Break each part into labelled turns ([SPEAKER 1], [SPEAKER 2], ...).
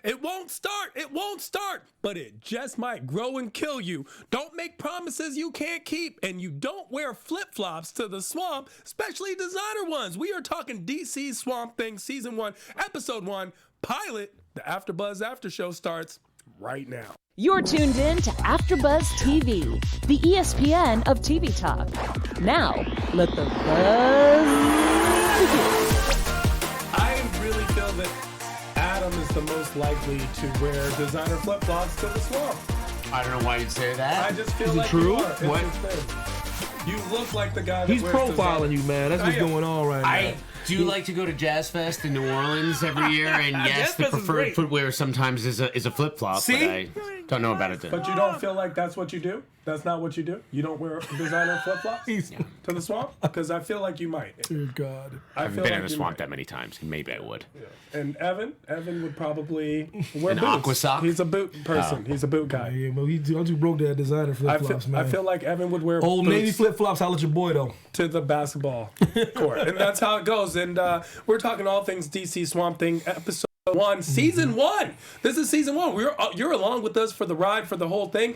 [SPEAKER 1] It won't start, but it just might grow and kill you. Don't make promises you can't keep, and you don't wear flip-flops to the swamp, especially designer ones. We are talking DCs Swamp Thing Season 1, Episode 1, Pilot. The AfterBuzz After Show starts right now.
[SPEAKER 2] You're tuned in to AfterBuzz TV, the ESPN of TV talk. Now, let the buzz begin.
[SPEAKER 1] I really feel that Adam is the most likely to wear designer flip-flops to the swamp.
[SPEAKER 3] I don't know why you'd say that.
[SPEAKER 1] I just feel
[SPEAKER 4] Is it
[SPEAKER 1] like
[SPEAKER 4] true?
[SPEAKER 1] you are. It's
[SPEAKER 3] What?
[SPEAKER 1] his thing. You look like the guy that
[SPEAKER 4] He's
[SPEAKER 1] wears
[SPEAKER 4] profiling
[SPEAKER 1] designer.
[SPEAKER 4] you, man. That's what's going on right now.
[SPEAKER 3] I do like to go to Jazz Fest in New Orleans every year, and yes,
[SPEAKER 4] Jazz
[SPEAKER 3] the
[SPEAKER 4] Fest is
[SPEAKER 3] preferred
[SPEAKER 4] great.
[SPEAKER 3] footwear sometimes is a flip flop.
[SPEAKER 4] See?
[SPEAKER 3] But I don't know about it.
[SPEAKER 1] But you don't feel like that's what you do? That's not what you do? You don't wear designer flip-flops
[SPEAKER 4] He's-
[SPEAKER 1] to the swamp? Because I feel like you might.
[SPEAKER 4] Dear God.
[SPEAKER 3] I haven't
[SPEAKER 1] feel
[SPEAKER 3] been
[SPEAKER 1] like
[SPEAKER 3] in the
[SPEAKER 1] you
[SPEAKER 3] swamp
[SPEAKER 1] might.
[SPEAKER 3] that many times. Maybe I would.
[SPEAKER 1] And Evan would probably wear
[SPEAKER 3] An
[SPEAKER 1] boots.
[SPEAKER 3] aqua sock?
[SPEAKER 1] He's a boot person. He's a boot guy.
[SPEAKER 4] Yeah, but I'm too broke to have designer flip-flops, man.
[SPEAKER 1] I feel like Evan would wear
[SPEAKER 4] Old
[SPEAKER 1] boots
[SPEAKER 4] Navy flip-flops, holla at your boy, though.
[SPEAKER 1] to the basketball court. And that's how it goes. And we're talking all things DC Swamp Thing, Episode 1, Season 1. This is Season 1. You're along with us for the ride, for the whole thing.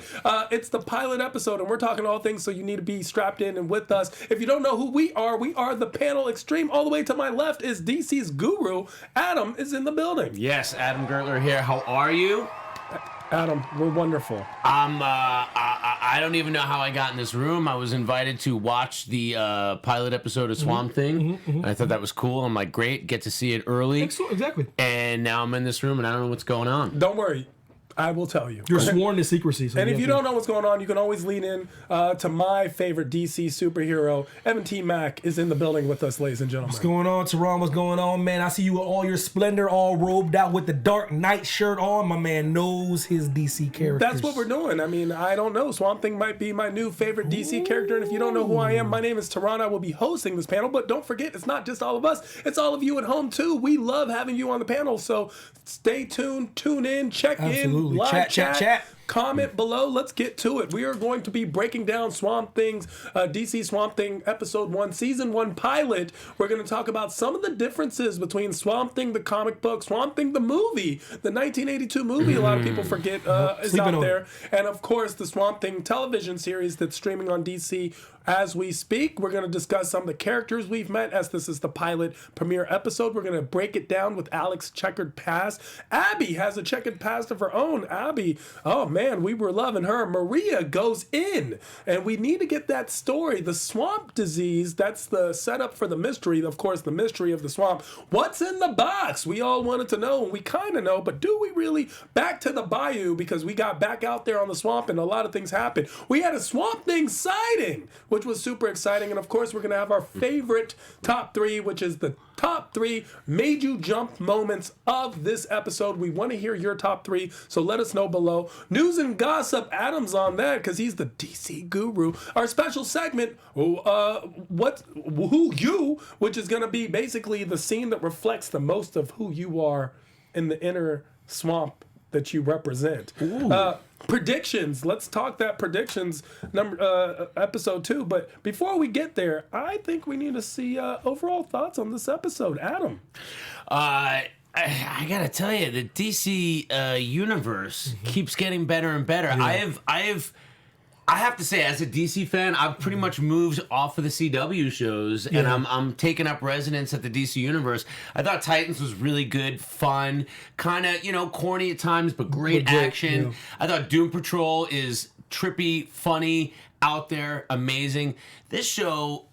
[SPEAKER 1] It's the pilot episode, and we're talking all things, so you need to be strapped in and with us. If you don't know who we are the panel extreme. All the way to my left is DC's guru. Adam is in the building.
[SPEAKER 3] Yes, Adam Gertler here. How are you?
[SPEAKER 1] Adam, we're wonderful.
[SPEAKER 3] I don't even know how I got in this room. I was invited to watch the pilot episode of Swamp Thing. And I thought that was cool. I'm like, great, get to see it early.
[SPEAKER 4] Exactly.
[SPEAKER 3] And now I'm in this room and I don't know what's going on.
[SPEAKER 1] Don't worry. I will tell you.
[SPEAKER 4] You're sworn to secrecy. So
[SPEAKER 1] And if you
[SPEAKER 4] have
[SPEAKER 1] don't know what's going on, you can always lean in to my favorite DC superhero. Evan T Mack is in the building with us, ladies and gentlemen.
[SPEAKER 4] What's going on, Tehran? What's going on, man? I see you with all your splendor, all robed out with the Dark Knight shirt on. My man knows his DC characters.
[SPEAKER 1] That's what we're doing. I mean, I don't know. Swamp Thing might be my new favorite DC character. And if you don't know who I am, my name is Tehran. I will be hosting this panel. But don't forget, it's not just all of us. It's all of you at home, too. We love having you on the panel. So stay tuned, tune in, check
[SPEAKER 4] Absolutely.
[SPEAKER 1] in, live
[SPEAKER 4] Chat.
[SPEAKER 1] comment below. Let's get to it. We are going to be breaking down Swamp Thing's DC Swamp Thing Episode 1, Season 1 pilot. We're going to talk about some of the differences between Swamp Thing, the comic book, Swamp Thing, the movie, the 1982 movie, a lot of people forget is
[SPEAKER 4] Sleeping
[SPEAKER 1] out
[SPEAKER 4] on
[SPEAKER 1] there.
[SPEAKER 4] it.
[SPEAKER 1] And, of course, the Swamp Thing television series that's streaming on DC as we speak. We're going to discuss some of the characters we've met, as this is the pilot premiere episode. We're going to break it down with Alec's checkered past. Abby has a checkered past of her own. Abby, oh man, we were loving her. Maria goes in, and we need to get that story. The swamp disease, that's the setup for the mystery. Of course, the mystery of the swamp. What's in the box? We all wanted to know, and we kind of know, but do we really? Back to the bayou, because we got back out there on the swamp, and a lot of things happened. We had a Swamp Thing sighting, which was super exciting. And of course, we're going to have our favorite top 3, which is the top 3 made you jump moments of this episode. We want to hear your top 3, so let us know below. News and gossip, Adam's on that because he's the DC guru. Our special segment, Who You, which is going to be basically the scene that reflects the most of who you are in the inner swamp that you represent. Predictions. Let's talk that predictions episode 2. But before we get there, I think we need to see overall thoughts on this episode. Adam.
[SPEAKER 3] I gotta tell you, the DC universe keeps getting better and better. Yeah. I have to say, as a DC fan, I've pretty much moved off of the CW shows, and I'm taking up residence at the DC universe. I thought Titans was really good, fun, kind of, corny at times, but great action. Yeah. I thought Doom Patrol is trippy, funny, out there, amazing. This show,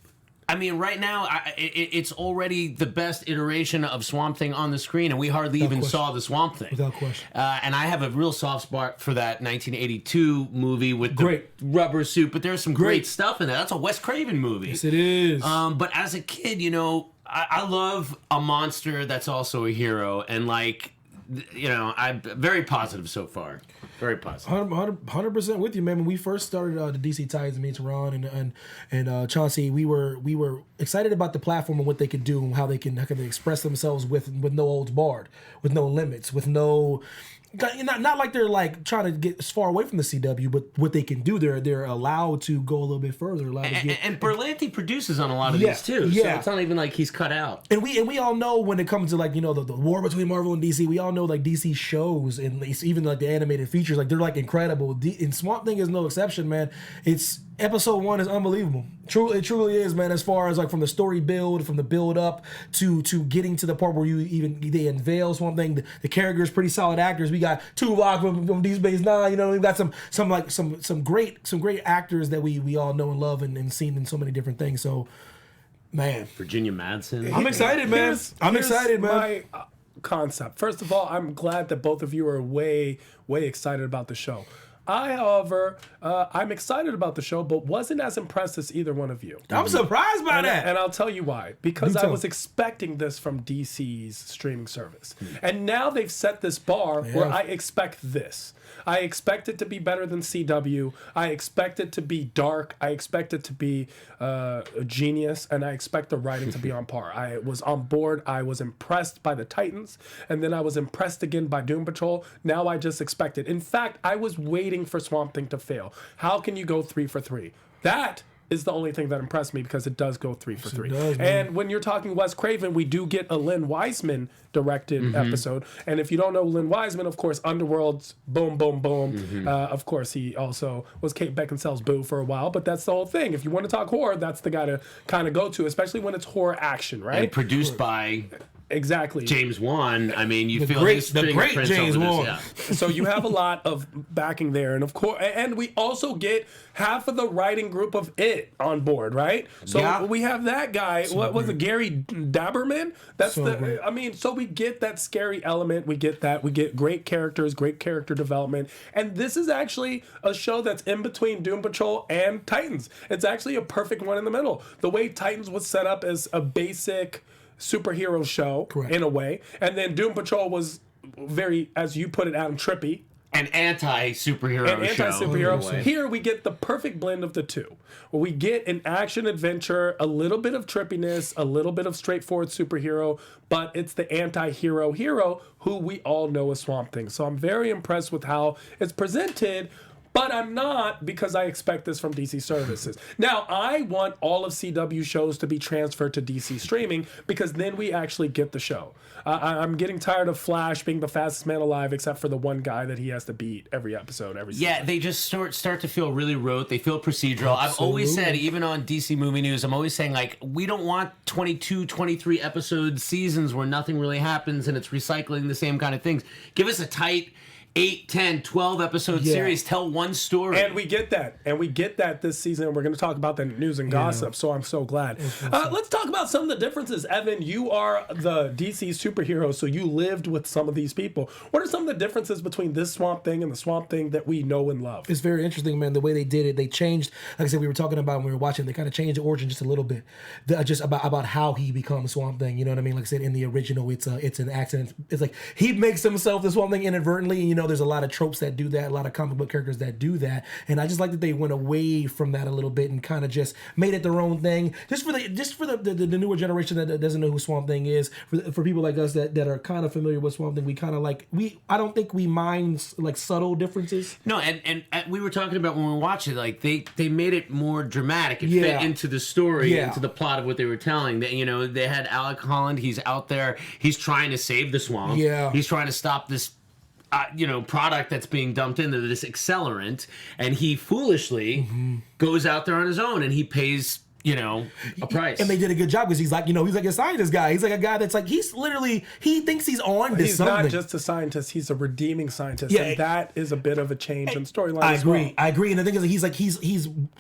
[SPEAKER 3] I mean, right now, it's already the best iteration of Swamp Thing on the screen, and we hardly even saw the Swamp Thing.
[SPEAKER 4] Without question.
[SPEAKER 3] And I have a real soft spot for that 1982 movie with the rubber suit, but there's some great stuff in there. That's a Wes Craven movie.
[SPEAKER 4] Yes, it is.
[SPEAKER 3] But as a kid, I love a monster that's also a hero, and I'm very positive so far. Very positive.
[SPEAKER 4] 100% with you, man. When we first started the DC Titans, me, Tehran, and Chauncey, we were excited about the platform and what they could do and how they can express themselves with no holds barred, with no limits, with no not like they're like trying to get as far away from the CW, but what they can do, they're allowed to go a little bit further.
[SPEAKER 3] And Berlanti produces on a lot of these too, so it's not even like he's cut out.
[SPEAKER 4] And we all know when it comes to like the war between Marvel and DC, we all know like DC shows and even like the animated features, like they're like incredible. And Swamp Thing is no exception, man. It's episode 1 is unbelievable. It truly is, man. As far as like from the story build, from the build up to getting to the part where they unveil Swamp Thing. The characters, pretty solid actors. We got Tuvok from Deep Space Nine. You know, we've got some great actors that we all know and love and seen in so many different things. So, man,
[SPEAKER 3] Virginia Madsen.
[SPEAKER 4] I'm excited, man. I'm excited, man.
[SPEAKER 1] My concept. First of all, I'm glad that both of you are way excited about the show. However, I'm excited about the show, but wasn't as impressed as either one of you.
[SPEAKER 4] I'm surprised by that.
[SPEAKER 1] And I'll tell you why. Because I was expecting this from DC's streaming service. And now they've set this bar where I expect this. I expect it to be better than CW. I expect it to be dark. I expect it to be a genius. And I expect the writing to be on par. I was on board. I was impressed by the Titans. And then I was impressed again by Doom Patrol. Now I just expect it. In fact, I was waiting for Swamp Thing to fail. How can you go 3 for 3? That is the only thing that impressed me because it does go 3 for 3. And when you're talking Wes Craven, we do get a Lynn Wiseman directed episode. And if you don't know Lynn Wiseman, of course, Underworld's boom, boom, boom. Of course, he also was Kate Beckinsale's boo for a while, but that's the whole thing. If you want to talk horror, that's the guy to kind of go to, especially when it's horror action, right?
[SPEAKER 3] And produced by...
[SPEAKER 1] Exactly.
[SPEAKER 3] James Wan. I mean, you feel
[SPEAKER 4] the great James Wan.
[SPEAKER 1] So you have a lot of backing there, and of course, and we also get half of the writing group of It on board, right? So we have that guy. What was it, Gary Daberman? That's great. I mean, so we get that scary element. We get that. We get great characters, great character development, and this is actually a show that's in between Doom Patrol and Titans. It's actually a perfect one in the middle. The way Titans was set up as a basic superhero show in a way, and then Doom Patrol was very, as you put it, Adam, trippy.
[SPEAKER 3] An anti-superhero show.
[SPEAKER 1] Here we get the perfect blend of the two. Where we get an action adventure, a little bit of trippiness, a little bit of straightforward superhero, but it's the anti-hero hero who we all know as Swamp Thing. So I'm very impressed with how it's presented. But I'm not, because I expect this from DC services. Now, I want all of CW shows to be transferred to DC streaming, because then we actually get the show. I'm getting tired of Flash being the fastest man alive, except for the one guy that he has to beat every episode, every season.
[SPEAKER 3] Yeah, they just start to feel really rote. They feel procedural. Absolutely. I've always said, even on DC Movie News, I'm always saying, like, we don't want 22, 23 episode seasons where nothing really happens and it's recycling the same kind of things. Give us a tight 8, 10, 12 episode series, tell one story.
[SPEAKER 1] And we get that. And we get that this season. We're going to talk about the news and gossip, so I'm so glad. Let's talk about some of the differences. Evan, you are the DC superhero, so you lived with some of these people. What are some of the differences between this Swamp Thing and the Swamp Thing that we know and love?
[SPEAKER 4] It's very interesting, man, the way they did it. They changed, like I said, we were talking about when we were watching, they kind of changed the origin just a little bit. Just about how he becomes Swamp Thing, you know what I mean? Like I said, in the original, it's an accident. It's like he makes himself the Swamp Thing inadvertently, and, you know, there's a lot of tropes that do that, a lot of comic book characters that do that, and I just like that they went away from that a little bit and kind of just made it their own thing, just for the newer generation that doesn't know who Swamp Thing is. For people like us that are kind of familiar with Swamp Thing, we kind of like I don't think we mind like subtle differences.
[SPEAKER 3] No, and we were talking about when we watched it, like they made it more dramatic. It fit into the story, into the plot of what they were telling. That, you know, they had Alec Holland. He's out there. He's trying to save the swamp. Yeah, he's trying to stop this product that's being dumped into this accelerant, and he foolishly goes out there on his own, and he pays, a price.
[SPEAKER 4] And they did a good job, because he's like, he's like a scientist guy. He's like a guy that's like, he thinks he's on to
[SPEAKER 1] he's
[SPEAKER 4] something.
[SPEAKER 1] He's not just a scientist, he's a redeeming scientist. Yeah, and that is a bit of a change in storyline.
[SPEAKER 4] I agree. And the thing is,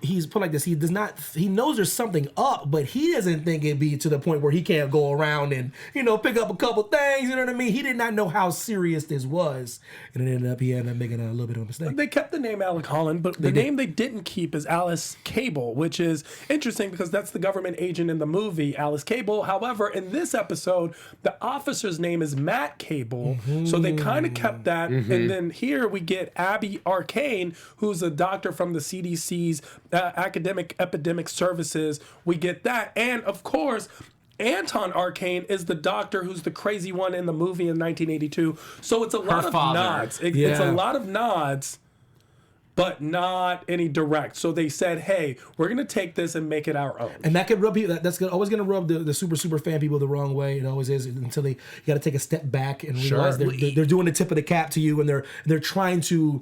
[SPEAKER 4] he's put like this. He knows there's something up, but he doesn't think it'd be to the point where he can't go around and, pick up a couple things. You know what I mean? He did not know how serious this was. And it he ended up making a little bit of a mistake.
[SPEAKER 1] They kept the name Alec Holland, but the name they didn't keep is Alice Cable, which is interesting because that's the government agent in the movie, Alice Cable. However, in this episode, the officer's name is Matt Cable, so they kind of kept that. And then here we get Abby Arcane, who's a doctor from the CDC's Academic Epidemic Services. We get that. And, of course, Anton Arcane is the doctor who's the crazy one in the movie in 1982. So it's a lot of nods. It's a lot of nods, but not any direct. So they said, hey, we're going to take this and make it our own.
[SPEAKER 4] And that could rub people, that's always going to rub the super fan people the wrong way. It always is, until you got to take a step back and realize they're doing the tip of the cap to you, and they're trying to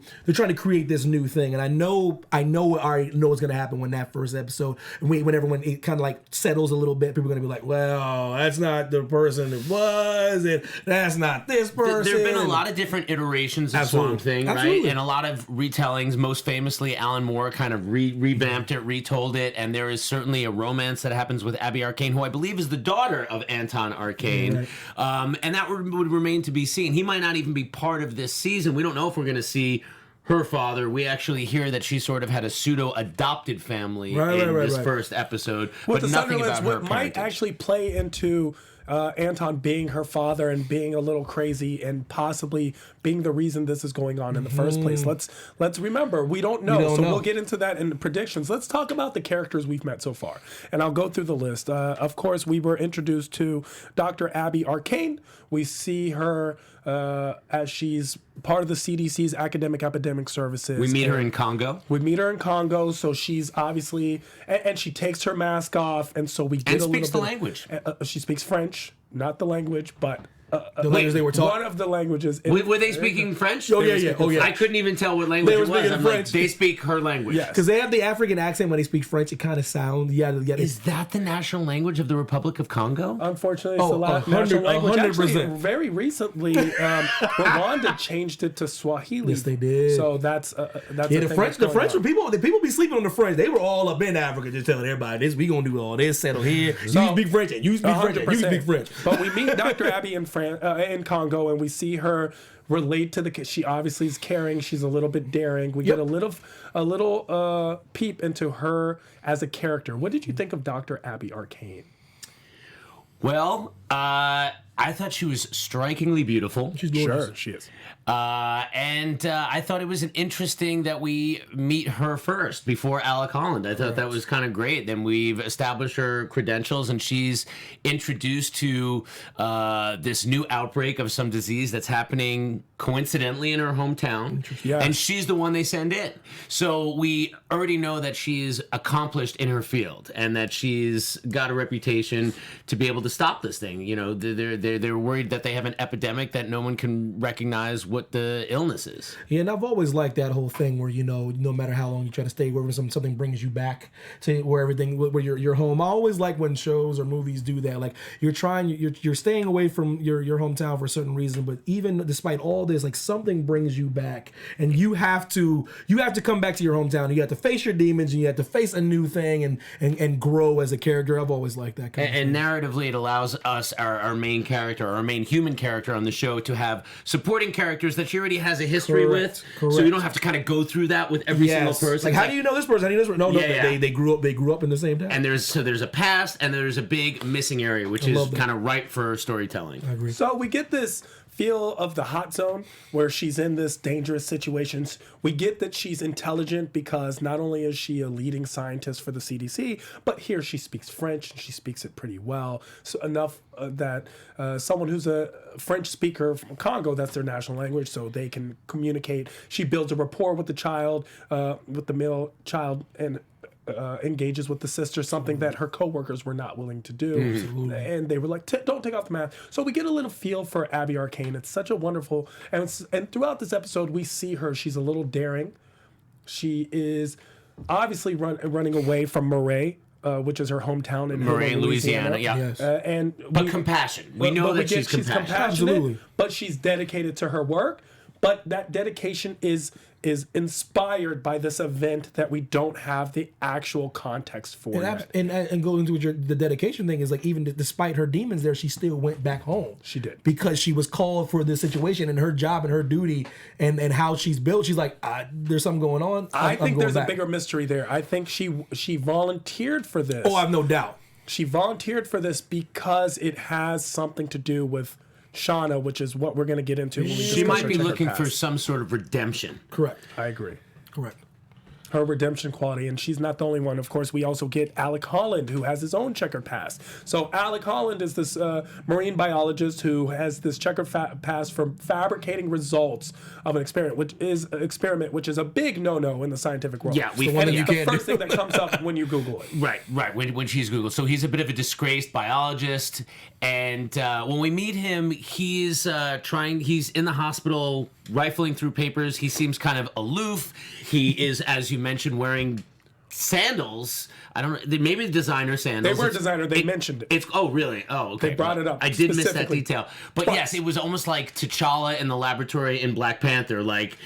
[SPEAKER 4] create this new thing. And I already know what's going to happen when that first episode, when everyone, it kind of like settles a little bit, people are going to be like, well, that's not the person it was, and that's not this person.
[SPEAKER 3] There have been a lot of different iterations of Swamp Thing, right? And a lot of retellings. Most famously, Alan Moore kind of revamped it, retold it, and there is certainly a romance that happens with Abby Arcane, who I believe is the daughter of Anton Arcane, and that would remain to be seen. He might not even be part of this season. We don't know if we're going to see her father. We actually hear that she sort of had a pseudo-adopted family in this first episode, but nothing about her
[SPEAKER 1] might actually play into Anton being her father and being a little crazy and possibly being the reason this is going on in the first place. Let's remember, we don't know, so we'll get into that in the predictions. Let's talk about the characters we've met so far, and I'll go through the list. Of course, we were introduced to Dr. Abby Arcane. We see her as she's part of the CDC's Academic Epidemic Services.
[SPEAKER 3] We meet her in Congo.
[SPEAKER 1] So she's obviously, and she takes her mask off, and so we get
[SPEAKER 3] and
[SPEAKER 1] a
[SPEAKER 3] speaks
[SPEAKER 1] little
[SPEAKER 3] the language.
[SPEAKER 1] She speaks French, not the language, but
[SPEAKER 4] the language they were talking.
[SPEAKER 1] One of the languages.
[SPEAKER 3] Were they speaking French?
[SPEAKER 4] Oh yeah.
[SPEAKER 3] I couldn't even tell what language it was. I'm like, they speak her language.
[SPEAKER 1] Yes.
[SPEAKER 4] Because they have the African accent when they speak French. It kind of sounds.
[SPEAKER 3] Is that the national language of the Republic of Congo?
[SPEAKER 1] Unfortunately, it's the national language.
[SPEAKER 4] 100%.
[SPEAKER 1] Actually, very recently, Rwanda changed it to Swahili.
[SPEAKER 4] Yes, they did.
[SPEAKER 1] So that's
[SPEAKER 4] the French were people. The people be sleeping on the French. They were all up in Africa, just telling everybody this. We gonna do all this. Settle here. You speak French. And you speak French. And you speak French.
[SPEAKER 1] But we meet Dr. Abby in Congo, and we see her relate to the. She obviously is caring. She's a little bit daring. We get a little peep into her as a character. What did you think of Dr. Abby Arcane?
[SPEAKER 3] Well, I thought she was strikingly beautiful.
[SPEAKER 4] She's gorgeous.
[SPEAKER 1] Sure, she is.
[SPEAKER 3] And I thought it was interesting that we meet her first before Alec Holland. I thought that was kind of great. Then we've established her credentials, and she's introduced to this new outbreak of some disease that's happening coincidentally in her hometown.
[SPEAKER 1] Yes.
[SPEAKER 3] And she's the one they send in. So we already know that she's accomplished in her field and that she's got a reputation to be able to stop this thing. You know, they're worried that they have an epidemic that no one can recognize what the illness is.
[SPEAKER 4] Yeah, and I've always liked that whole thing where, you know, no matter how long you try to stay, where something brings you back to where you're home. I always like when shows or movies do that. Like you're staying away from your hometown for a certain reason, but even despite all this, like something brings you back, and you have to come back to your hometown. You have to face your demons, and you have to face a new thing and grow as a character. I've always liked that kind of thing.
[SPEAKER 3] And narratively, it allows us, our main character, our main human character on the show, to have supporting characters that she already has a history with.
[SPEAKER 4] Correct.
[SPEAKER 3] So you don't have to kind of go through that with every single person.
[SPEAKER 4] Like, how do you know this person? How do you know this person? No, they grew up in the same town.
[SPEAKER 3] And there's a past, and there's a big missing area, which is kind of ripe for storytelling.
[SPEAKER 4] I agree.
[SPEAKER 1] So we get this feel of the hot zone where she's in this dangerous situations. We get that she's intelligent because not only is she a leading scientist for the CDC, but here she speaks French and she speaks it pretty well. So enough that someone who's a French speaker from Congo, that's their national language, so they can communicate. She builds a rapport with the child, with the male child, and engages with the sister, something that her coworkers were not willing to do. And they were like, don't take off the mask. So we get a little feel for Abby Arcane. It's such a wonderful, and throughout this episode, we see her. She's a little daring. She is obviously running away from Marais, which is her hometown in
[SPEAKER 3] Marais, Louisiana.
[SPEAKER 4] Yes.
[SPEAKER 3] But compassion. We know that she's compassionate.
[SPEAKER 4] Absolutely.
[SPEAKER 1] But she's dedicated to her work. But that dedication is inspired by this event that we don't have the actual context for yet.
[SPEAKER 4] And going into the dedication thing is like, even despite her demons there, she still went back home.
[SPEAKER 1] She did.
[SPEAKER 4] Because she was called for this situation, and her job and her duty and how she's built. She's like, there's something going on.
[SPEAKER 1] I think there's a bigger mystery there. I think she volunteered for this.
[SPEAKER 4] Oh, I have no doubt.
[SPEAKER 1] She volunteered for this because it has something to do with Shauna, which is what we're going to get into when we
[SPEAKER 3] She
[SPEAKER 1] discuss
[SPEAKER 3] might
[SPEAKER 1] her
[SPEAKER 3] be
[SPEAKER 1] checkered
[SPEAKER 3] looking
[SPEAKER 1] past.
[SPEAKER 3] for some sort of redemption.
[SPEAKER 4] Correct.
[SPEAKER 1] I agree.
[SPEAKER 4] Correct.
[SPEAKER 1] her redemption quality, and she's not the only one. Of course, we also get Alec Holland, who has his own checkered past. So Alec Holland is this marine biologist who has this checkered past from fabricating results of an experiment, which is a big no-no in the scientific world.
[SPEAKER 3] Yeah,
[SPEAKER 1] it's the first thing that comes up when you Google it.
[SPEAKER 3] Right. When she's Googled. So he's a bit of a disgraced biologist, and when we meet him, he's in the hospital rifling through papers. He seems kind of aloof. He is, as you mentioned, wearing sandals. I don't know. Maybe designer sandals.
[SPEAKER 1] They were designer. They mentioned it.
[SPEAKER 3] Oh, really? Oh, okay.
[SPEAKER 1] They brought it up.
[SPEAKER 3] I did miss that detail. But
[SPEAKER 1] Twice.
[SPEAKER 3] yes, it was almost like T'Challa in the laboratory in Black Panther. Like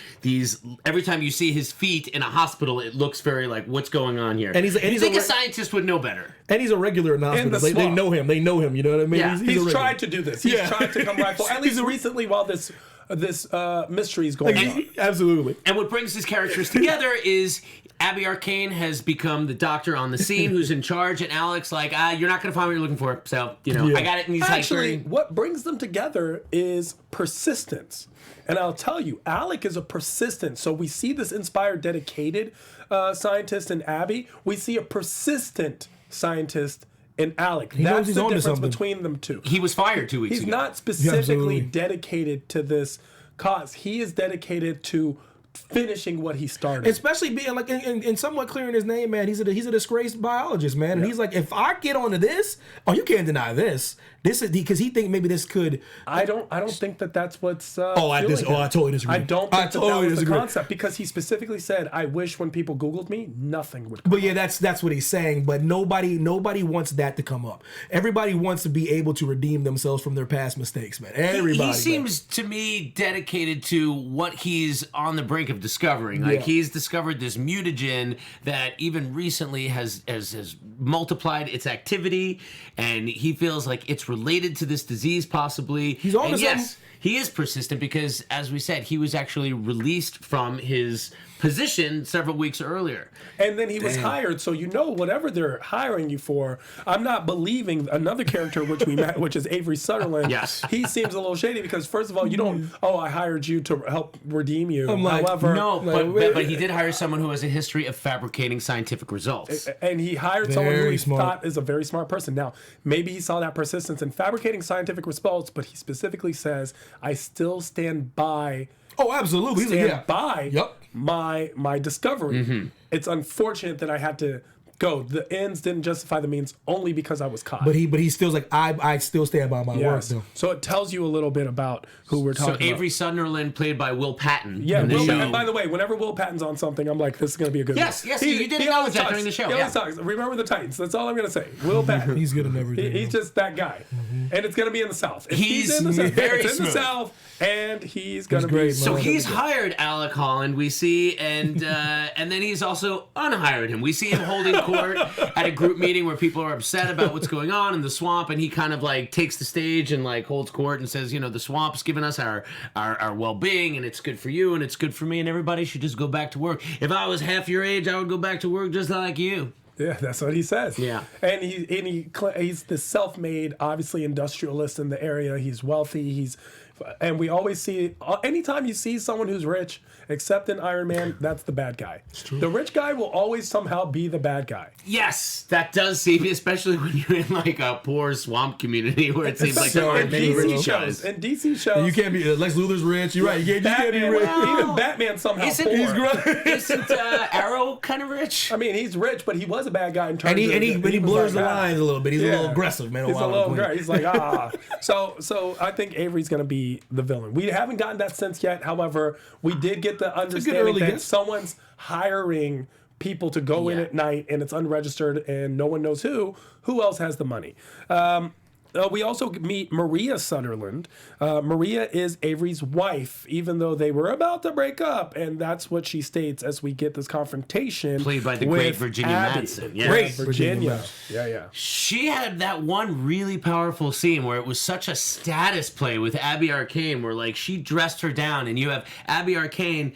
[SPEAKER 3] every time you see his feet in a hospital, it looks very like, what's going on here?
[SPEAKER 4] And he's
[SPEAKER 3] a scientist would know better.
[SPEAKER 4] And he's a regular in the hospital. They know him. They know him. You know what I mean?
[SPEAKER 3] Yeah.
[SPEAKER 1] He's tried to do this. He's tried to come rifle. At least recently, while this mystery is going on.
[SPEAKER 4] Absolutely.
[SPEAKER 3] And what brings his characters together is Abby Arcane has become the doctor on the scene who's in charge, and Alex like, you're not going to find what you're looking for, so, I got it. And he's
[SPEAKER 1] actually, what brings them together is persistence. And I'll tell you, Alec is a persistent. So we see this inspired, dedicated scientist in Abby. We see a persistent scientist in Alec. That's the difference between them two.
[SPEAKER 3] He was fired 2 weeks ago.
[SPEAKER 1] He's not specifically dedicated to this cause. He is dedicated to finishing what he started.
[SPEAKER 4] Especially being like, and somewhat clearing his name, man. He's a disgraced biologist, man. And he's like, if I get onto this, you can't deny this. This is because he think maybe this could.
[SPEAKER 1] I don't think that's what's.
[SPEAKER 4] I totally disagree.
[SPEAKER 1] I don't think that was the concept, because he specifically said, "I wish when people Googled me, nothing would come
[SPEAKER 4] But yeah, that's what he's saying. But nobody wants that to come up. Everybody wants to be able to redeem themselves from their past mistakes, man. Everybody.
[SPEAKER 3] He seems to me dedicated to what he's on the brink of discovering. Like he's discovered this mutagen that even recently has multiplied its activity, and he feels like it's related to this disease possibly.
[SPEAKER 4] He's on.
[SPEAKER 3] And yes, he is persistent because, as we said, he was actually released from his position several weeks earlier.
[SPEAKER 1] And then he was hired, so whatever they're hiring you for, I'm not believing another character which we met, which is Avery Sutherland.
[SPEAKER 3] Yes.
[SPEAKER 1] He seems a little shady because, first of all, you don't, I hired you to help redeem you. However,
[SPEAKER 3] no, but he did hire someone who has a history of fabricating scientific results.
[SPEAKER 1] And he hired someone who he thought is a very smart person. Now, maybe he saw that persistence in fabricating scientific results, but he specifically says, I still stand by.
[SPEAKER 4] Oh, absolutely.
[SPEAKER 1] Stand by my discovery. Mm-hmm. It's unfortunate that I had to go. The ends didn't justify the means only because I was caught.
[SPEAKER 4] But he still like, I still stand by my work. Though.
[SPEAKER 1] So it tells you a little bit about who we're talking about.
[SPEAKER 3] So Avery Sutherland, played by Will Patton.
[SPEAKER 1] Yeah, and by the way, whenever Will Patton's on something, I'm like, this is going to be a good
[SPEAKER 3] Yes, you did acknowledge that during the show.
[SPEAKER 1] He always talks. Remember the Titans. That's all I'm going to say. Will Patton.
[SPEAKER 4] He's good in everything.
[SPEAKER 1] He's just that guy. Mm-hmm. And it's going to be in the South.
[SPEAKER 3] He's
[SPEAKER 1] in the South.
[SPEAKER 3] very
[SPEAKER 1] it's in
[SPEAKER 3] smooth.
[SPEAKER 1] the South, and he's going to be
[SPEAKER 4] great.
[SPEAKER 3] So he's hired Alec Holland, we see, and then he's also unhired him. We see him holding court at a group meeting where people are upset about what's going on in the swamp, and he kind of like takes the stage and like holds court and says, the swamp's giving us our well-being, and it's good for you and it's good for me, and everybody should just go back to work. If I was half your age, I would go back to work just like you.
[SPEAKER 1] Yeah, that's what he says.
[SPEAKER 3] Yeah,
[SPEAKER 1] and he's the self-made, obviously industrialist in the area. He's wealthy. And we always see, anytime you see someone who's rich, except in Iron Man, that's the bad guy. It's true. The rich guy will always somehow be the bad guy.
[SPEAKER 3] Yes, that does seem, especially when you're in like a poor swamp community where it seems like there aren't many rich guys.
[SPEAKER 1] In DC shows,
[SPEAKER 4] you can't be Lex Luthor's rich. You're right. You can't be rich.
[SPEAKER 1] Even Batman somehow poor.
[SPEAKER 3] Isn't Arrow kind of rich?
[SPEAKER 1] I mean, he's rich, but he was a bad guy in terms
[SPEAKER 4] and he blurs the lines a little bit. He's a little aggressive, man.
[SPEAKER 1] He's a little aggressive. He's like, So I think Avery's going to be the villain. We haven't gotten that sense yet. However, we did get the understanding that someone's hiring people to go in at night, and it's unregistered, and no one knows who. Who else has the money? We also meet Maria Sutherland. Maria is Avery's wife, even though they were about to break up, and that's what she states as we get this confrontation.
[SPEAKER 3] Played by the great Virginia Madsen.
[SPEAKER 1] Yes. Great Virginia. Yeah.
[SPEAKER 3] She had that one really powerful scene where it was such a status play with Abby Arcane, where like she dressed her down, and you have Abby Arcane,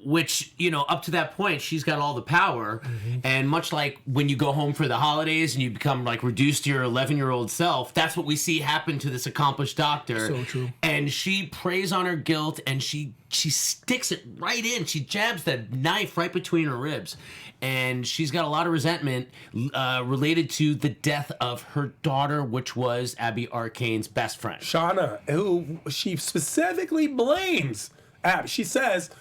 [SPEAKER 3] which, up to that point, she's got all the power. Mm-hmm. And much like when you go home for the holidays and you become like reduced to your 11-year-old self. That's what we see happen to this accomplished doctor.
[SPEAKER 4] So true.
[SPEAKER 3] And she preys on her guilt, and she sticks it right in. She jabs that knife right between her ribs. And she's got a lot of resentment related to the death of her daughter, which was Abby Arcane's best friend.
[SPEAKER 1] Shauna, who she specifically blames. She says,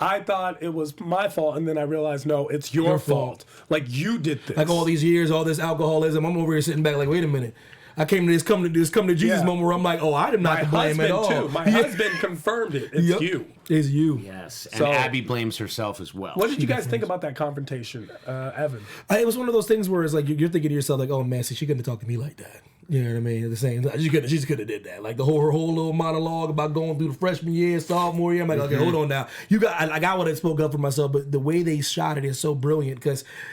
[SPEAKER 1] I thought it was my fault, and then I realized, no, it's your fault. Like, you did this.
[SPEAKER 4] Like all these years, all this alcoholism, I'm over here sitting back like, wait a minute. I came to this come to Jesus moment where I'm like, oh, I did not to blame at all.
[SPEAKER 1] Too. My husband confirmed it. It's you.
[SPEAKER 4] It's you.
[SPEAKER 3] Yes, and Abby blames herself as well.
[SPEAKER 1] What did you guys think about that confrontation, Evan?
[SPEAKER 4] It was one of those things where it's like you're thinking to yourself like, oh man, see, she couldn't have talked to me like that. You know what I mean? The same. She just could have did that. Like her whole little monologue about going through the freshman year, sophomore year. I'm like, okay, hold on now. I would have spoke up for myself, but the way they shot it is so brilliant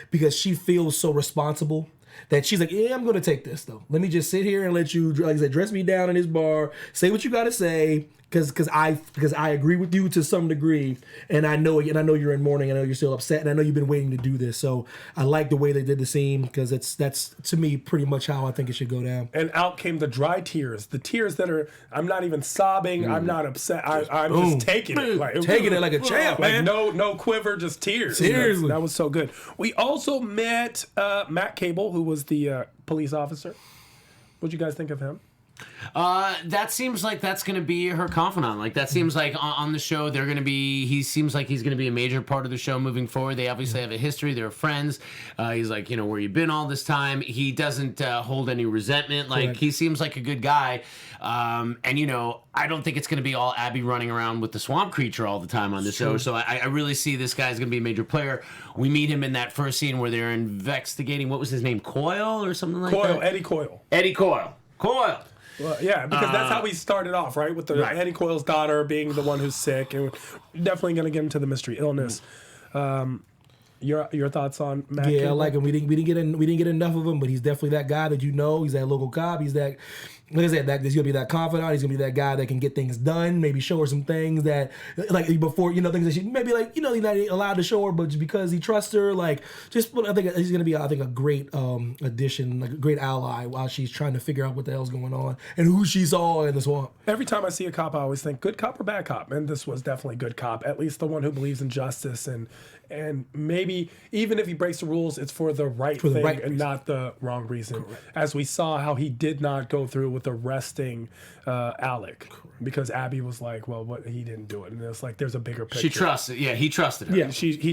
[SPEAKER 4] because she feels so responsible. That she's like, yeah, I'm going to take this, though. Let me just sit here and let you, like I said, dress me down in this bar, say what you got to say, because I agree with you to some degree, and I know you're in mourning, I know you're still upset, and I know you've been waiting to do this. So I like the way they did the scene, because that's, to me, pretty much how I think it should go down.
[SPEAKER 1] And out came the dry tears, the tears that are, I'm not even sobbing, I'm not upset, I'm just taking it.
[SPEAKER 4] Taking it like a champ, man.
[SPEAKER 1] No quiver, just tears.
[SPEAKER 4] Seriously.
[SPEAKER 1] That was so good. We also met Matt Cable, who was the police officer. What'd you guys think of him?
[SPEAKER 3] That seems like that's going to be her confidant. Like that seems like on the show they're going to be. He seems like he's going to be a major part of the show moving forward. They obviously have a history. They're friends. He's like, where you been all this time. He doesn't hold any resentment. Like
[SPEAKER 4] Correct.
[SPEAKER 3] he seems like a good guy. And I don't think it's going to be all Abby running around with the swamp creature all the time on the show. So I really see this guy's going to be a major player. We meet him in that first scene where they're investigating. What was his name? Coyle or something like that.
[SPEAKER 1] Eddie Coyle.
[SPEAKER 3] Eddie Coyle. Coyle.
[SPEAKER 1] Well, yeah, because that's how we started off, right? With the Eddie Coyle's daughter being the one who's sick, and we're definitely going to get into the mystery illness. Your thoughts on Matt?
[SPEAKER 4] Yeah, I like him. We didn't get enough of him, but he's definitely that guy that he's that local cop. He's that. Like I said, he's gonna be that confidant. He's gonna be that guy that can get things done. Maybe show her some things that, like before, things that she maybe like, he's not allowed to show her, but just because he trusts her, like I think he's gonna be, a great addition, like a great ally while she's trying to figure out what the hell's going on and who she saw in the swamp.
[SPEAKER 1] Every time I see a cop, I always think good cop or bad cop, and this was definitely good cop. At least the one who believes in justice and maybe even if he breaks the rules, it's for the right thing and not the wrong reason. Correct. As we saw how he did not go through with arresting Alec. Correct. Because Abby was like, well, he didn't do it. And it's like, there's a bigger picture.
[SPEAKER 3] He trusted her.
[SPEAKER 1] Yeah, he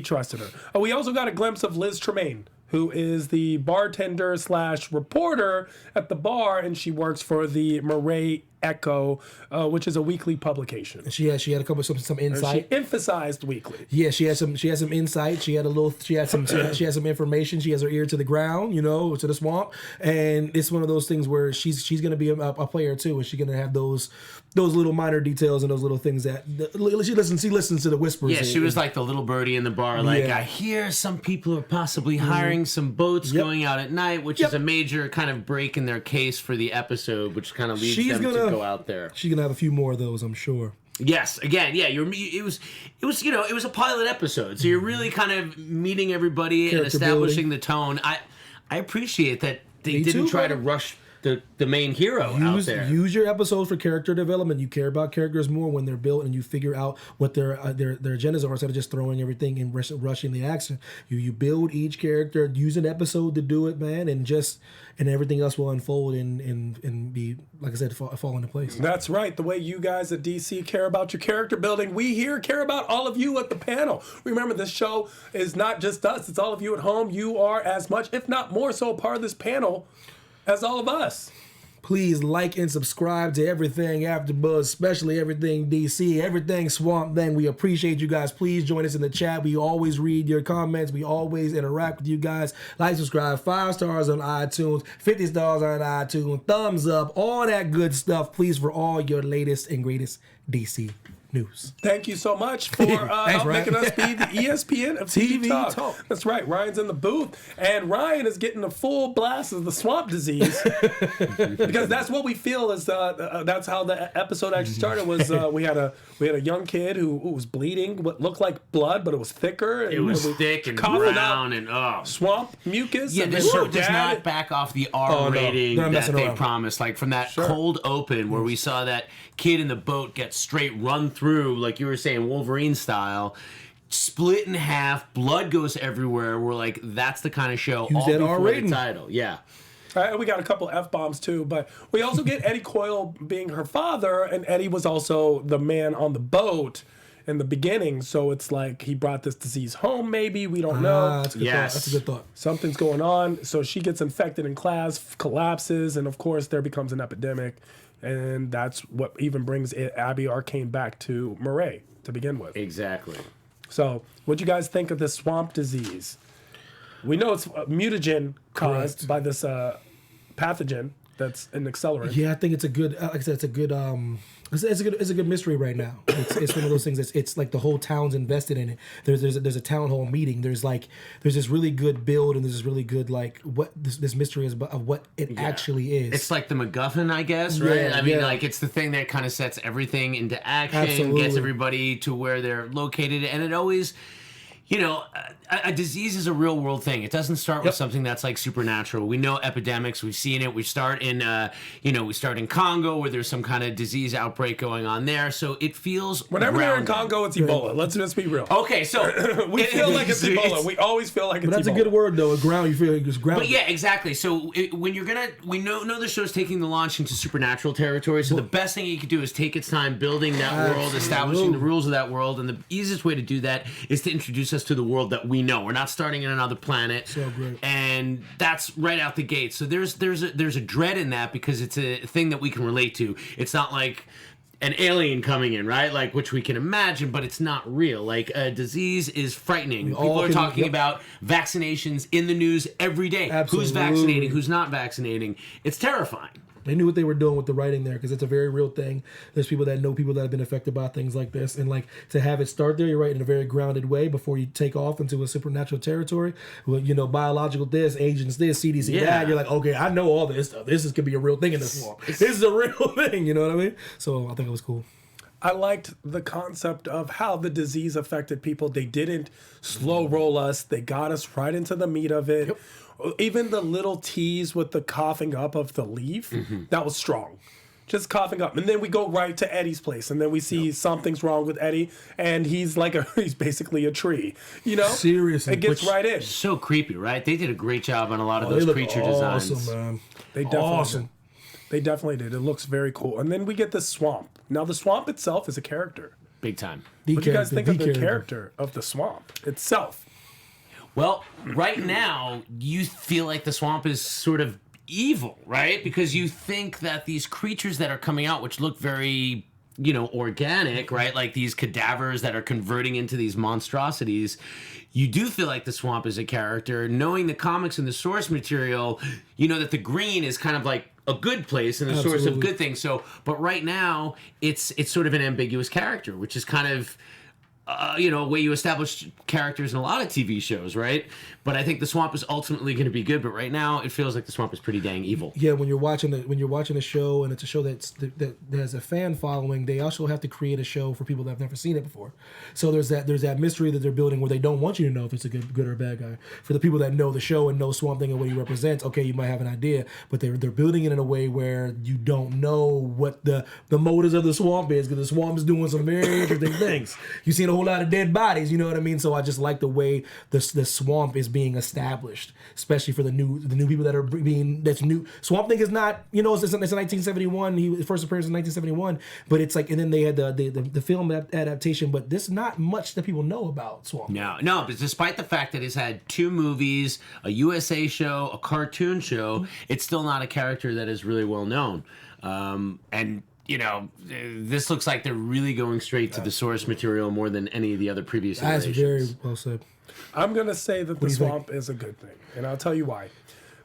[SPEAKER 1] trusted her. Oh, we also got a glimpse of Liz Tremaine, who is the bartender / reporter at the bar, and she works for the Marais Echo, which is a weekly publication.
[SPEAKER 4] And she had a couple of some insight.
[SPEAKER 1] She emphasized weekly.
[SPEAKER 4] Yeah, she had some insight. She had some information. She has her ear to the ground, to the swamp. And it's one of those things where she's gonna be a player too, and she's gonna have those little minor details and those little things that she listens to the whispers.
[SPEAKER 3] Yeah, she was like the little birdie in the bar. Like, I hear some people are possibly hiring some boats going out at night, which is a major kind of break in their case for the episode, which kind of leads them to go out there.
[SPEAKER 4] She's gonna have a few more of those, I'm sure.
[SPEAKER 3] Yes, again, yeah. It was a pilot episode, so you're really kind of meeting everybody and establishing the tone. I appreciate that they didn't try to rush the main hero out there.
[SPEAKER 4] Use your episodes for character development. You care about characters more when they're built, and you figure out what their agendas are instead of just throwing everything and rushing the action. You build each character, use an episode to do it, man, and everything else will unfold and be, like I said, fall into place.
[SPEAKER 1] That's right. The way you guys at DC care about your character building, we here care about all of you at the panel. Remember, this show is not just us. It's all of you at home. You are as much, if not more so, part of this panel as all of us.
[SPEAKER 4] Please like and subscribe to everything AfterBuzz, especially everything DC, everything Swamp Thing. We appreciate you guys. Please join us in the chat. We always read your comments. We always interact with you guys. Like, subscribe, 5 stars on iTunes, 50 stars on iTunes, thumbs up, all that good stuff. Please, for all your latest and greatest DC. news.
[SPEAKER 1] Thank you so much for making us be the ESPN of TV Talk. That's right. Ryan's in the booth, and Ryan is getting a full blast of the swamp disease because that's what we feel is. That's how the episode actually started. Was we had a young kid who was bleeding, what looked like blood, but it was thicker. And
[SPEAKER 3] it was thick and brown and
[SPEAKER 1] swamp mucus.
[SPEAKER 3] Yeah, the show does not back off the R rating that they promised. Like from that cold open where we saw that kid in the boat get straight run through, like you were saying, Wolverine style, split in half, blood goes everywhere. We're like, that's the kind of show.
[SPEAKER 4] Use that R rating
[SPEAKER 3] title, yeah.
[SPEAKER 1] We got a couple F-bombs too, but we also get Eddie Coyle being her father, and Eddie was also the man on the boat in the beginning, so it's like he brought this disease home, maybe, we don't know.
[SPEAKER 4] That's a good thought. That's a good thought.
[SPEAKER 1] Something's going on, so she gets infected in class, collapses, and of course there becomes an epidemic, and that's what even brings Abby Arcane back to Marais to begin with.
[SPEAKER 3] Exactly.
[SPEAKER 1] So, what'd you guys think of this swamp disease? We know it's mutagen caused by this pathogen that's an accelerant.
[SPEAKER 4] Yeah, I think it's a good. Like I said, it's a good. It's a good mystery right now. It's one of those things that's it's like the whole town's invested in it. There's a town hall meeting. There's this really good build and there's this really good like what this mystery is of what it actually is.
[SPEAKER 3] It's like the MacGuffin, I guess, right?
[SPEAKER 4] Yeah,
[SPEAKER 3] I mean, like it's the thing that kind of sets everything into action, gets everybody to where they're located, and it always. You know, a disease is a real world thing. It doesn't start with something that's like supernatural. We know epidemics. We've seen it. We start in Congo where there's some kind of disease outbreak going on there. So it feels
[SPEAKER 1] whenever they're in Congo, it's Ebola. Let's just be real.
[SPEAKER 3] Okay, so
[SPEAKER 1] we feel like it's Ebola. We always feel like it's Ebola.
[SPEAKER 4] But that's a good word though. You feel like it's ground.
[SPEAKER 3] But yeah, exactly. So when you're we know the show's taking the launch into supernatural territory. So the best thing you could do is take its time building that world, establishing the rules of that world, and the easiest way to do that is to introduce us to the world that we know. We're not starting in another planet.
[SPEAKER 4] So great.
[SPEAKER 3] And that's right out the gate. So there's a dread in that because it's a thing that we can relate to. It's not like an alien coming in, right? Like, which we can imagine, but it's not real. Like, a disease is frightening. People are talking about vaccinations in the news every day.
[SPEAKER 4] Absolutely.
[SPEAKER 3] Who's vaccinating, who's not vaccinating. It's terrifying.
[SPEAKER 4] They knew what they were doing with the writing there because it's a very real thing. There's people that know people that have been affected by things like this. And like to have it start there, you're right, in a very grounded way before you take off into a supernatural territory. Well, you know, biological this, agents this, CDC that. You're like, okay, I know all this stuff. This could be a real thing in this swamp. This is a real thing, you know what I mean? So I think it was cool.
[SPEAKER 1] I liked the concept of how the disease affected people. They didn't slow roll us. They got us right into the meat of it. Yep. Even the little tease with the coughing up of the leaf, that was strong. Just coughing up. And then we go right to Eddie's place. And then we see something's wrong with Eddie. And he's he's basically a tree. You know?
[SPEAKER 4] Seriously.
[SPEAKER 1] It gets right in.
[SPEAKER 3] So creepy, right? They did a great job on a lot of those creature designs.
[SPEAKER 4] Awesome, man.
[SPEAKER 1] They definitely did. They definitely did. It looks very cool. And then we get the swamp. Now, the swamp itself is a character.
[SPEAKER 3] Big time.
[SPEAKER 1] What do you guys think of the character of the swamp itself?
[SPEAKER 3] Well, right now, you feel like the swamp is sort of evil, right? Because you think that these creatures that are coming out, which look very, organic, right? Like these cadavers that are converting into these monstrosities, you do feel like the swamp is a character. Knowing the comics and the source material, you know that the green is kind of like a good place and the source of good things. So, but right now, it's sort of an ambiguous character, which is kind of... a way you establish characters in a lot of TV shows, right? But I think the swamp is ultimately going to be good. But right now, it feels like the swamp is pretty dang evil.
[SPEAKER 4] Yeah, when you're watching the show, and it's a show that has a fan following, they also have to create a show for people that have never seen it before. So there's that mystery that they're building where they don't want you to know if it's a good or a bad guy. For the people that know the show and know Swamp Thing and what he represents, okay, you might have an idea, but they're building it in a way where you don't know what the motives of the swamp is, because the swamp is doing some very interesting things. You see a whole lot of dead bodies, you know what I mean? So I just like the way the swamp is being established, especially for the new people that are that's new. Swamp Thing is not, it's 1971. His first appearance in 1971, but it's like, and then they had the film adaptation, but there's not much that people know about Swamp Thing.
[SPEAKER 3] No, but despite the fact that it's had 2 movies, a USA show, a cartoon show, it's still not a character that is really well known. And this looks like they're really going straight to the source material more than any of the other previous iterations.
[SPEAKER 4] That's very well said.
[SPEAKER 1] I'm going to say that the swamp is a good thing, and I'll tell you why.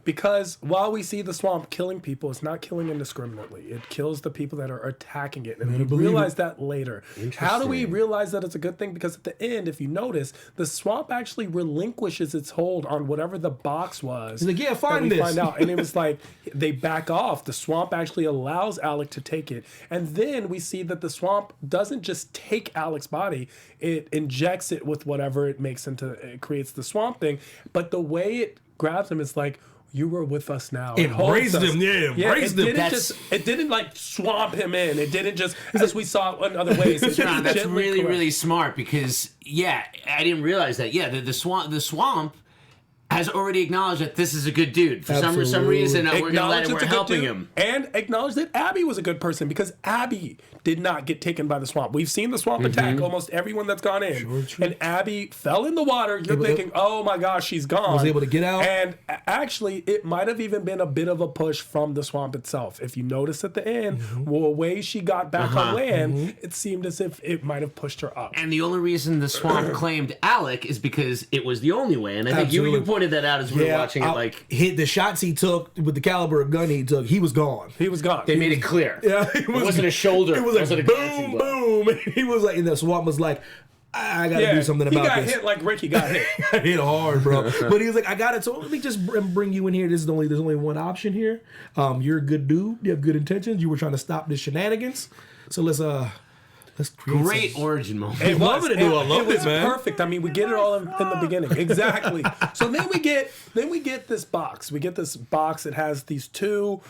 [SPEAKER 1] Because while we see the swamp killing people, it's not killing indiscriminately. It kills the people that are attacking it. And we realize that later. How do we realize that it's a good thing? Because at the end, if you notice, the swamp actually relinquishes its hold on whatever the box was.
[SPEAKER 4] He's like, yeah, find this.
[SPEAKER 1] Find out. And it was like, they back off. The swamp actually allows Alec to take it. And then we see that the swamp doesn't just take Alec's body, it injects it with whatever it makes into, it creates the swamp thing. But the way it grabs him is like, you were with us now.
[SPEAKER 4] Embraced him, embraced him.
[SPEAKER 1] It didn't like swamp him in. It didn't just, as we saw in other ways.
[SPEAKER 3] That's really, really smart because, I didn't realize that. Yeah, the swamp has already acknowledged that this is a good dude. For some reason, we're going to let him, we're helping him.
[SPEAKER 1] And acknowledge that Abby was a good person because Abby did not get taken by the swamp. We've seen the swamp attack almost everyone that's gone in. True. And Abby fell in the water. You're thinking, oh my gosh, she's gone.
[SPEAKER 4] Was able to get out.
[SPEAKER 1] And actually, it might have even been a bit of a push from the swamp itself. If you notice at the end, the way she got back on land, it seemed as if it might have pushed her up.
[SPEAKER 3] And the only reason the swamp claimed Alec is because it was the only way. And I think you pointed that out as we were watching it. Like,
[SPEAKER 4] hit the shots he took with the caliber of gun he took, he was gone.
[SPEAKER 1] He was gone.
[SPEAKER 3] They made it clear.
[SPEAKER 4] Yeah,
[SPEAKER 3] it wasn't a shoulder.
[SPEAKER 4] It was like boom, boom. And he was like, and the swamp was like, I gotta do something about this.
[SPEAKER 1] He got hit like Ricky got hit.
[SPEAKER 4] Hit hard, bro. But he was like, I got it. So let me just bring you in here. There's only one option here. You're a good dude. You have good intentions. You were trying to stop this shenanigans. So let's create
[SPEAKER 3] great origin moment.
[SPEAKER 1] It was perfect. I mean, we get it all in the beginning. Exactly. So then we get this box. We get this box. It has these two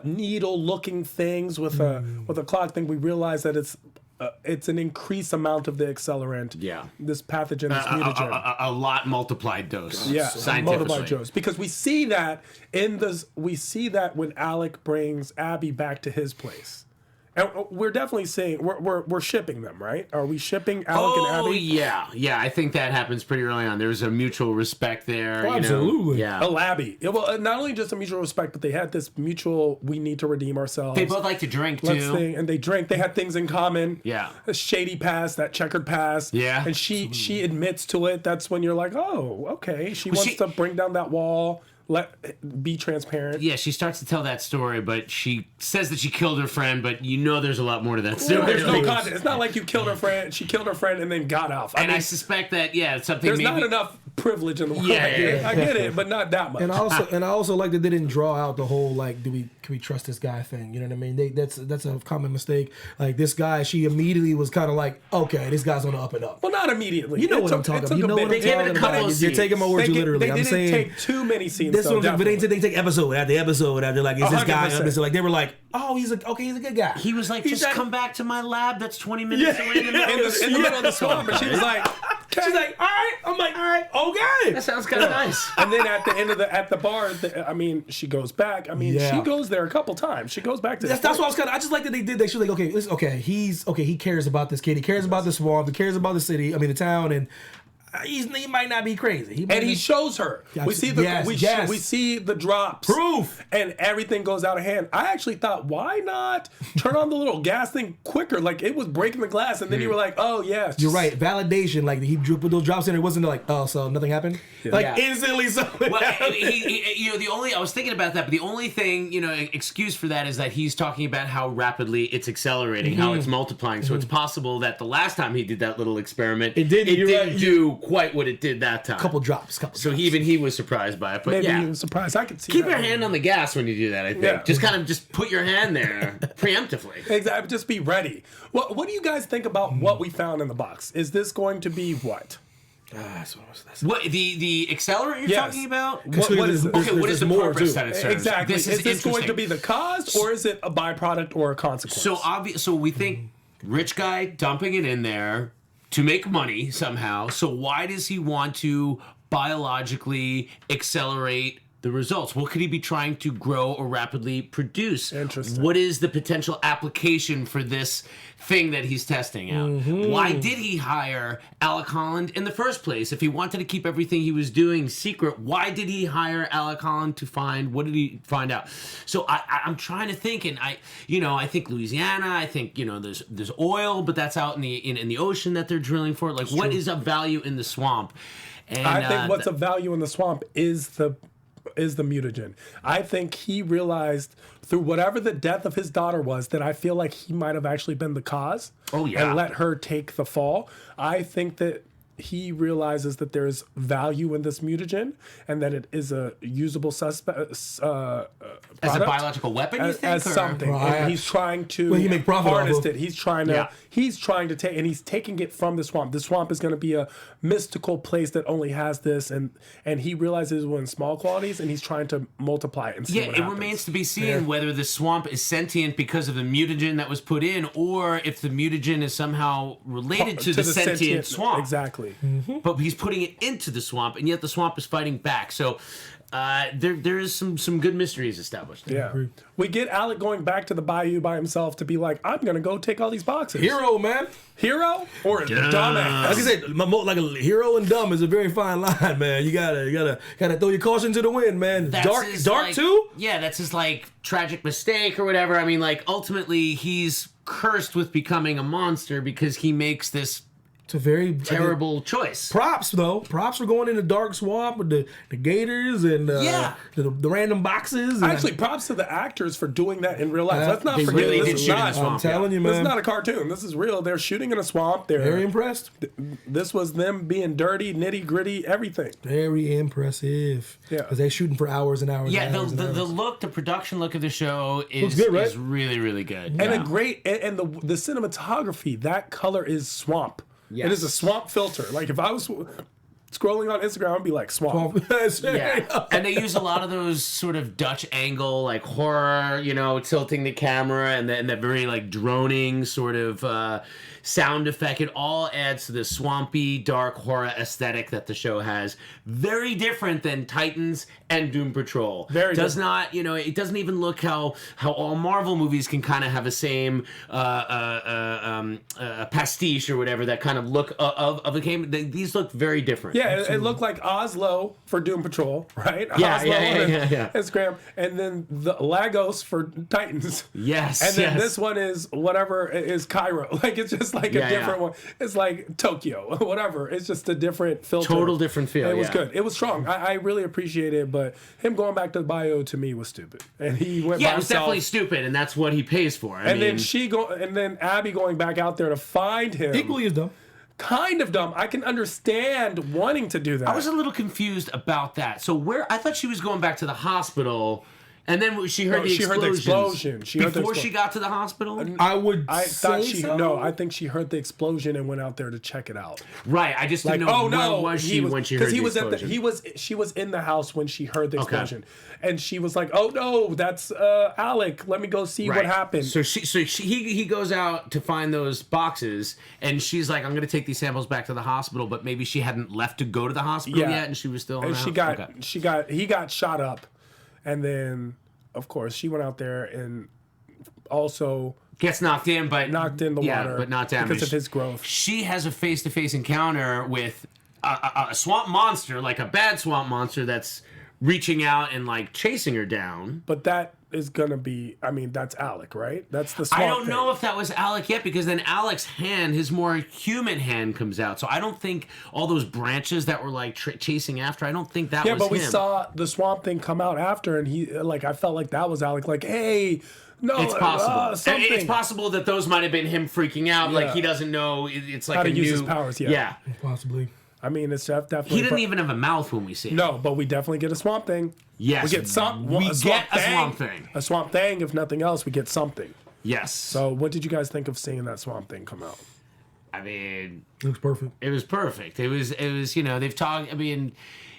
[SPEAKER 1] needle-looking things with a clock thing. We realize that it's an increased amount of the accelerant.
[SPEAKER 3] Yeah.
[SPEAKER 1] This pathogen, this mutagen.
[SPEAKER 3] A lot multiplied dose.
[SPEAKER 1] Yeah.
[SPEAKER 3] Scientifically.
[SPEAKER 1] Multiplied dose. Because we see that when Alec brings Abby back to his place. And we're definitely saying we're shipping them, right? Are we shipping Alec and Abby?
[SPEAKER 3] Oh yeah. I think that happens pretty early on. There's a mutual respect there.
[SPEAKER 4] Absolutely.
[SPEAKER 3] Yeah.
[SPEAKER 1] A Labby. Well, not only just a mutual respect, but they had this mutual. We need to redeem ourselves.
[SPEAKER 3] They both like to drink too.
[SPEAKER 1] And they drink. They had things in common.
[SPEAKER 3] Yeah.
[SPEAKER 1] A shady past, that checkered past.
[SPEAKER 3] Yeah.
[SPEAKER 1] And she admits to it. That's when you're like, oh, okay. She wants to bring down that wall. Be transparent.
[SPEAKER 3] Yeah, she starts to tell that story, but she says that she killed her friend, but there's a lot more to that story.
[SPEAKER 1] There's no content. It's not like you killed her friend. She killed her friend and then got off.
[SPEAKER 3] I suspect that it's something.
[SPEAKER 1] There's not enough privilege in the world. I get it, but not that much.
[SPEAKER 4] And I also like that they didn't draw out the whole like, can we trust this guy thing? You know what I mean? That's a common mistake. Like this guy, she immediately was kind of like, okay, this guy's on the up and up.
[SPEAKER 1] Well, not immediately.
[SPEAKER 4] You know what I'm talking about. You know what I'm talking about. You're taking my words literally. I'm saying
[SPEAKER 1] they didn't take too many scenes.
[SPEAKER 4] This one's, but they take episode after episode after like, is this guy? Like they were like, oh, he's a good guy.
[SPEAKER 3] He was like, just come back to my lab. That's 20 minutes away in the
[SPEAKER 1] middle of the swamp. And she was like,
[SPEAKER 4] she's like, all right. I'm like, all right, okay.
[SPEAKER 3] That sounds kind of nice.
[SPEAKER 1] And then at the end of at the bar, she goes back. She goes there a couple times. She goes back to.
[SPEAKER 4] That's what I was I just like that they did. She was like, he cares about this kid. He cares about the swamp. He cares about the city. The town and. He might not be crazy.
[SPEAKER 1] He shows her. Yes, we see the drops.
[SPEAKER 4] Proof.
[SPEAKER 1] And everything goes out of hand. I actually thought, why not turn on the little gas thing quicker? Like, it was breaking the glass. And then you were like, oh, yeah.
[SPEAKER 4] You're right. Validation. Like, he put those drops in. It wasn't like, oh, so nothing happened? Yeah. Instantly something happened.
[SPEAKER 3] I was thinking about that, but the only thing, excuse for that is that he's talking about how rapidly it's accelerating, how it's multiplying. So it's possible that the last time he did that little experiment, it didn't do quite what it did that time.
[SPEAKER 4] Couple drops.
[SPEAKER 3] Even he was surprised by it. But
[SPEAKER 1] maybe he was surprised. I could see.
[SPEAKER 3] Keep your hand on the gas when you do that. I think just kind of just put your hand there preemptively.
[SPEAKER 1] Exactly. Just be ready. What do you guys think about what we found in the box? Is this going to be what?
[SPEAKER 3] What the accelerant you're talking about?
[SPEAKER 1] What is this?
[SPEAKER 3] Okay, what is the purpose that it serves?
[SPEAKER 1] Exactly. Is this going to be the cause, or is it a byproduct or a consequence?
[SPEAKER 3] So we think rich guy dumping it in there to make money somehow. So why does he want to biologically accelerate the results? What could he be trying to grow or rapidly produce?
[SPEAKER 1] Interesting.
[SPEAKER 3] What is the potential application for this thing that he's testing out? Why did he hire Alec Holland in the first place? If he wanted to keep everything he was doing secret, why did he hire Alec Holland to find? What did he find out? So I'm trying to think, and I think Louisiana. I think there's oil, but that's out in the ocean that they're drilling for. Like, what is of value in the swamp? And
[SPEAKER 1] I think what's of value in the swamp is the is the mutagen. I think he realized through whatever the death of his daughter was that I feel like he might have actually been the cause.
[SPEAKER 3] Oh, yeah.
[SPEAKER 1] And let her take the fall. I think that he realizes that there's value in this mutagen and that it is a usable suspect
[SPEAKER 3] as a biological weapon, you think?
[SPEAKER 1] as something.
[SPEAKER 4] Right.
[SPEAKER 1] And he's trying to
[SPEAKER 4] Well, he make profit off
[SPEAKER 1] harness
[SPEAKER 4] of
[SPEAKER 1] it. He's trying to take, and he's taking it from the swamp. The swamp is going to be a mystical place that only has this, and he realizes it in small quantities, and he's trying to multiply it. And see what
[SPEAKER 3] it
[SPEAKER 1] happens.
[SPEAKER 3] remains to be seen whether the swamp is sentient because of the mutagen that was put in, or if the mutagen is somehow related to the sentient swamp.
[SPEAKER 1] Exactly.
[SPEAKER 3] But he's putting it into the swamp, and yet the swamp is fighting back. So there is some good mysteries established.
[SPEAKER 1] Yeah. We get Alec going back to the bayou by himself to be like, I'm going to go take all these boxes.
[SPEAKER 4] Hero, man.
[SPEAKER 1] Hero or dumbass?
[SPEAKER 4] Like I said, like a hero and dumb is a very fine line, man. You gotta throw your caution to the wind, man.
[SPEAKER 3] That's
[SPEAKER 4] Dark
[SPEAKER 3] like,
[SPEAKER 4] too.
[SPEAKER 3] Yeah, that's his like tragic mistake or whatever. I mean, like ultimately he's cursed with becoming a monster because he makes this
[SPEAKER 4] It's a very
[SPEAKER 3] terrible choice.
[SPEAKER 4] Props though. Props for going in the dark swamp with the gators and the random boxes. And
[SPEAKER 1] Actually, props to the actors for doing that in real life. Let's not
[SPEAKER 3] They
[SPEAKER 1] forget
[SPEAKER 3] really
[SPEAKER 1] this
[SPEAKER 3] did
[SPEAKER 1] is
[SPEAKER 3] shoot in
[SPEAKER 1] not.
[SPEAKER 3] the swamp.
[SPEAKER 4] I'm telling you,
[SPEAKER 1] This is
[SPEAKER 4] man.
[SPEAKER 1] not a cartoon. This is real. They're shooting in a swamp. They're
[SPEAKER 4] Very impressed.
[SPEAKER 1] This was them being dirty, nitty gritty, everything.
[SPEAKER 4] Very impressive.
[SPEAKER 1] Yeah.
[SPEAKER 4] Because they're shooting for hours and hours.
[SPEAKER 3] Yeah,
[SPEAKER 4] and hours and
[SPEAKER 3] the
[SPEAKER 4] hours.
[SPEAKER 3] look, the production look of the show
[SPEAKER 4] Looks
[SPEAKER 3] is,
[SPEAKER 4] good, right?
[SPEAKER 3] is really, really good.
[SPEAKER 1] And a great and the cinematography. That color is swamp.
[SPEAKER 3] Yes.
[SPEAKER 1] It is a swamp filter. Like if I was scrolling on Instagram, I'd be like swamp.
[SPEAKER 3] Yeah, and they use a lot of those sort of Dutch angle, like horror, tilting the camera, and that very like droning sort of sound effect. It all adds to the swampy, dark horror aesthetic that the show has. Very different than Titans and Doom Patrol.
[SPEAKER 1] Very
[SPEAKER 3] does
[SPEAKER 1] different.
[SPEAKER 3] not, it doesn't even look how all Marvel movies can kind of have the same pastiche or whatever, that kind of look of a game. These look very different.
[SPEAKER 1] Yeah, it looked like Oslo for Doom Patrol, right?
[SPEAKER 3] Yeah,
[SPEAKER 1] Oslo
[SPEAKER 3] yeah.
[SPEAKER 1] Instagram, and then the Lagos for Titans.
[SPEAKER 3] Yes,
[SPEAKER 1] And then
[SPEAKER 3] yes.
[SPEAKER 1] this one is whatever is Cairo. Like it's just like a different one. It's like Tokyo, whatever. It's just a different filter.
[SPEAKER 3] Total different feel.
[SPEAKER 1] It was
[SPEAKER 3] yeah.
[SPEAKER 1] good. It was strong. I really appreciate it, but him going back to the bio to me was stupid. And he went by
[SPEAKER 3] Yeah, it was
[SPEAKER 1] himself.
[SPEAKER 3] definitely stupid, and that's what he pays for. I
[SPEAKER 1] And
[SPEAKER 3] mean,
[SPEAKER 1] then Abby going back out there to find him.
[SPEAKER 4] Equally as dumb.
[SPEAKER 1] Kind of dumb. I can understand wanting to do that.
[SPEAKER 3] I was a little confused about that. So I thought she was going back to the hospital, and then she heard the explosion. Before she got to the hospital.
[SPEAKER 1] I thought
[SPEAKER 4] so.
[SPEAKER 1] I think she heard the explosion and went out there to check it out.
[SPEAKER 3] Right, I just
[SPEAKER 1] Like,
[SPEAKER 3] didn't know
[SPEAKER 1] oh no,
[SPEAKER 3] where was she when she heard the explosion.
[SPEAKER 1] she was in the house when she heard the explosion, and she was like, "Oh no, that's Alec. Let me go see what happened."
[SPEAKER 3] So he goes out to find those boxes, and she's like, "I'm going to take these samples back to the hospital," but maybe she hadn't left to go to the hospital yet, and she was still.
[SPEAKER 1] And he got shot up, and then of course she went out there and also
[SPEAKER 3] gets knocked in, but
[SPEAKER 1] knocked in the water,
[SPEAKER 3] but not damaged
[SPEAKER 1] because of his growth.
[SPEAKER 3] She has a face-to-face encounter with a swamp monster, like a bad swamp monster that's reaching out and like chasing her down.
[SPEAKER 1] But that is gonna be, I mean, that's Alec, right? That's the swamp
[SPEAKER 3] I don't know
[SPEAKER 1] thing.
[SPEAKER 3] if that was Alec yet, because then Alec's hand, his more human hand, comes out. So I don't think all those branches that were like chasing after, I don't think that was him.
[SPEAKER 1] Yeah, but we saw the swamp thing come out after, and he, like, I felt like that was Alec. Like, hey, no,
[SPEAKER 3] It's possible.
[SPEAKER 1] something.
[SPEAKER 3] It's possible that those might have been him freaking out. Like he doesn't know. It's like
[SPEAKER 1] How to
[SPEAKER 3] a
[SPEAKER 1] use
[SPEAKER 3] new
[SPEAKER 1] his powers, yeah.
[SPEAKER 3] Yeah.
[SPEAKER 4] Possibly.
[SPEAKER 1] I mean, it's definitely.
[SPEAKER 3] He didn't even have a mouth when we see him.
[SPEAKER 1] No, but we definitely get a swamp thing.
[SPEAKER 3] Yes,
[SPEAKER 1] we get
[SPEAKER 3] we get a swamp thing.
[SPEAKER 1] A swamp thing. If nothing else, we get something.
[SPEAKER 3] Yes.
[SPEAKER 1] So, what did you guys think of seeing that swamp thing come out?
[SPEAKER 3] I mean,
[SPEAKER 4] Looks perfect.
[SPEAKER 3] it was perfect. It was. They've talked. I mean,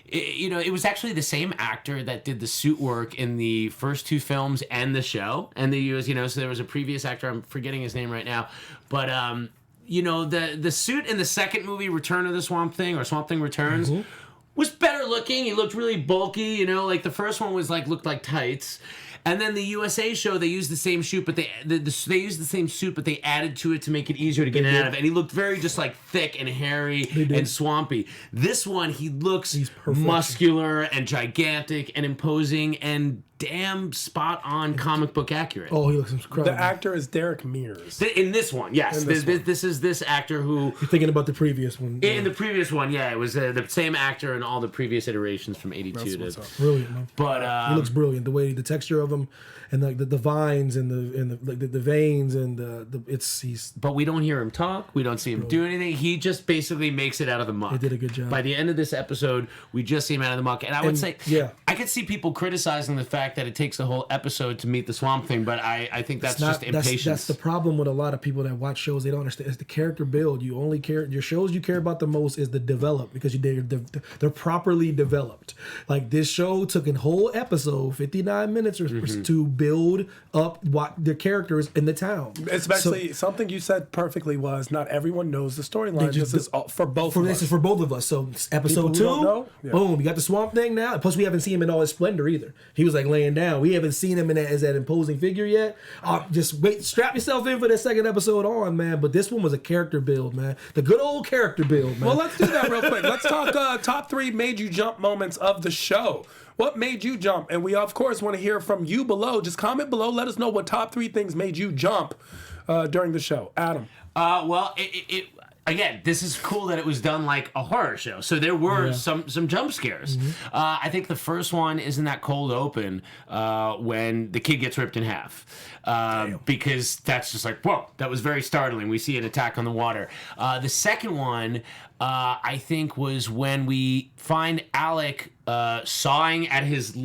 [SPEAKER 3] it was actually the same actor that did the suit work in the first two films and the show. And so there was a previous actor. I'm forgetting his name right now, but the suit in the second movie, Return of the Swamp Thing, or Swamp Thing Returns, was better looking. He looked really bulky. Like the first one was looked like tights. And then the USA show, they used the same suit, but they used the same suit, but they added to it to make it easier to get out of. And he looked very just like thick and hairy and swampy. This one, he looks muscular and gigantic and imposing, and damn spot on comic book accurate.
[SPEAKER 4] Oh, he looks incredible.
[SPEAKER 1] The actor is Derek Mears.
[SPEAKER 3] In this one, yes. This is this actor who...
[SPEAKER 4] You're thinking about the previous one.
[SPEAKER 3] In the previous one, yeah, it was the same actor in all the previous iterations from 82 to...
[SPEAKER 4] Brilliant, man.
[SPEAKER 3] But
[SPEAKER 4] he looks brilliant. The way, the texture of him, and like the vines and the veins and he's.
[SPEAKER 3] But we don't hear him talk. We don't see him do anything. He just basically makes it out of the muck.
[SPEAKER 4] He did a good job.
[SPEAKER 3] By the end of this episode, we just see him out of the muck. And I would say, I could see people criticizing the fact that it takes a whole episode to meet the Swamp Thing, but I think that's just impatience.
[SPEAKER 4] That's the problem with a lot of people that watch shows. They don't understand. It's the character build. You only care. Your shows you care about the most is the develop, because they're properly developed. Like this show took a whole episode, 59 minutes to build up the characters in the town.
[SPEAKER 1] Especially something you said perfectly was not everyone knows the storyline. This is for both of us.
[SPEAKER 4] This is for both of us. So episode 2, boom, you got the Swamp Thing now. Plus we haven't seen him in all his splendor either. He was like laying down. We haven't seen him as that imposing figure yet. Just wait, strap yourself in for that second episode on, man. But this one was a character build, man. The good old character build, man.
[SPEAKER 1] Well, let's do that real quick. Let's talk top 3 made you jump moments of the show. What made you jump? And we, of course, want to hear from you below. Just comment below. Let us know what top 3 things made you jump during the show. Adam.
[SPEAKER 3] Well, again, this is cool that it was done like a horror show. So there were some jump scares. I think the first one is in that cold open when the kid gets ripped in half. Because that's just like, whoa, that was very startling. We see an attack on the water. The second one, I think, was when we find Alec sawing at his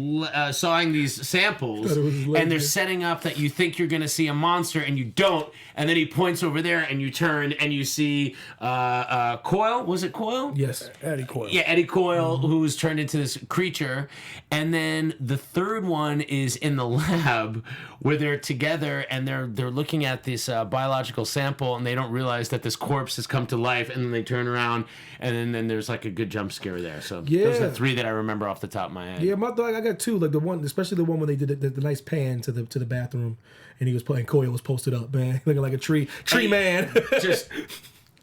[SPEAKER 3] sawing these samples, and they're setting up that you think you're going to see a monster and you don't, and then he points over there and you turn and you see Coyle. Was it Coyle?
[SPEAKER 4] Yes,
[SPEAKER 1] Eddie Coyle.
[SPEAKER 3] Yeah, Eddie Coyle, who's turned into this creature. And then the third one is in the lab where they're together and they're looking at this biological sample, and they don't realize that this corpse has come to life, and then they turn around, and then there's like a good jump scare there. So those are the 3 that I remember off the top of my head.
[SPEAKER 4] Yeah, I got 2. Like the one, especially the one when they did the nice pan to the bathroom, and he was playing. Coyle was posted up, man, looking like a tree man.
[SPEAKER 3] Just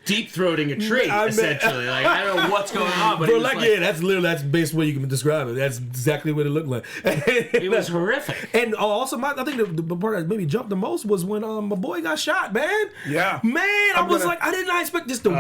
[SPEAKER 3] deep throating a tree, essentially. Like, I don't know what's going on, but
[SPEAKER 4] that's basically what you can describe it. That's exactly what it looked like.
[SPEAKER 3] It was horrific.
[SPEAKER 4] And also, I think the part that maybe jumped the most was when my boy got shot, man.
[SPEAKER 1] Yeah,
[SPEAKER 4] man, I did not expect just the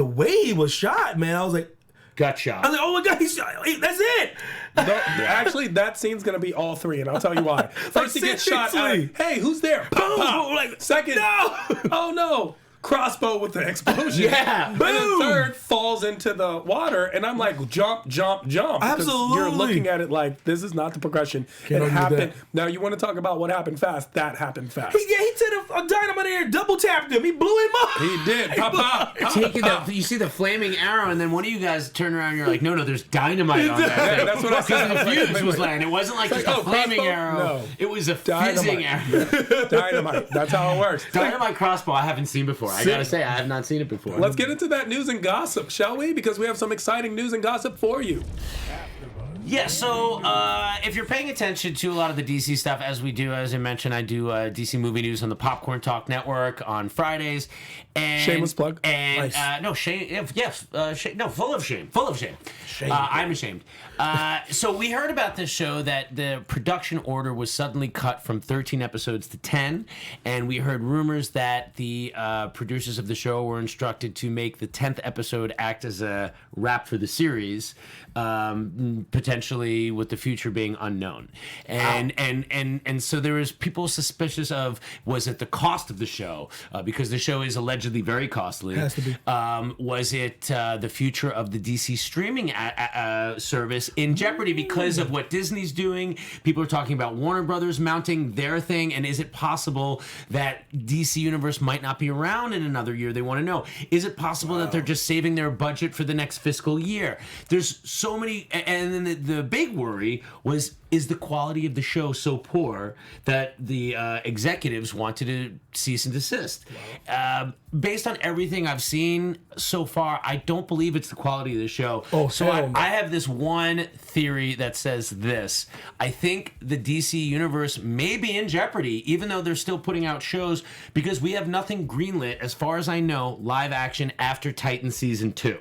[SPEAKER 4] way he was shot, man. I was like,
[SPEAKER 3] got shot.
[SPEAKER 4] I was like, oh my god, he's shot. That's it.
[SPEAKER 1] Actually, that scene's gonna be all 3, and I'll tell you why. First, he gets shot. Hey, who's there? Pop, pop. Like, second, no. Oh no. Crossbow with the explosion.
[SPEAKER 3] Yeah.
[SPEAKER 1] Boom. And then third falls into the water, and I'm like, jump, jump, jump.
[SPEAKER 4] Absolutely.
[SPEAKER 1] You're looking at it like this is not the progression. It happened. Now you want to talk about what happened fast? That happened fast.
[SPEAKER 4] He took a dynamite air, double tapped him. He blew him up.
[SPEAKER 1] He did. Pop, pop, pop.
[SPEAKER 3] You see the flaming arrow, and then one of you guys turn around and you're like, no, there's dynamite on that.
[SPEAKER 1] Yeah, that's what I said.
[SPEAKER 3] The fuse was landing. It wasn't like just a flaming arrow.
[SPEAKER 1] No.
[SPEAKER 3] It was a fizzing arrow.
[SPEAKER 1] Dynamite. That's how it works.
[SPEAKER 3] Dynamite crossbow I haven't seen before. I gotta say, I have not seen it before.
[SPEAKER 1] Let's get into that news and gossip, shall we? Because we have some exciting news and gossip for you.
[SPEAKER 3] Yeah, so if you're paying attention to a lot of the DC stuff, as we do, as I mentioned, I do DC movie news on the Popcorn Talk Network on Fridays. And,
[SPEAKER 1] shameless plug.
[SPEAKER 3] And
[SPEAKER 1] nice.
[SPEAKER 3] No, shame. Yes, no, full of shame. Full of shame. I'm ashamed. So we heard about this show that the production order was suddenly cut from 13 episodes to 10, and we heard rumors that the producers of the show were instructed to make the 10th episode act as a wrap for the series, potentially with the future being unknown. And so there was people suspicious of, was it the cost of the show, because the show is allegedly very costly.
[SPEAKER 4] Has to be.
[SPEAKER 3] Was it the future of the DC streaming service in jeopardy because of what Disney's doing? People are talking about Warner Brothers mounting their thing, and is it possible that DC Universe might not be around in another year? They want to know. Is it possible that they're just saving their budget for the next fiscal year? There's so many, and then the big worry was, is the quality of the show so poor that the executives wanted to cease and desist? Based on everything I've seen so far, I don't believe it's the quality of the show. So I have this one theory that says this. I think the DC Universe may be in jeopardy, even though they're still putting out shows, because we have nothing greenlit, as far as I know, live action after Titan Season 2.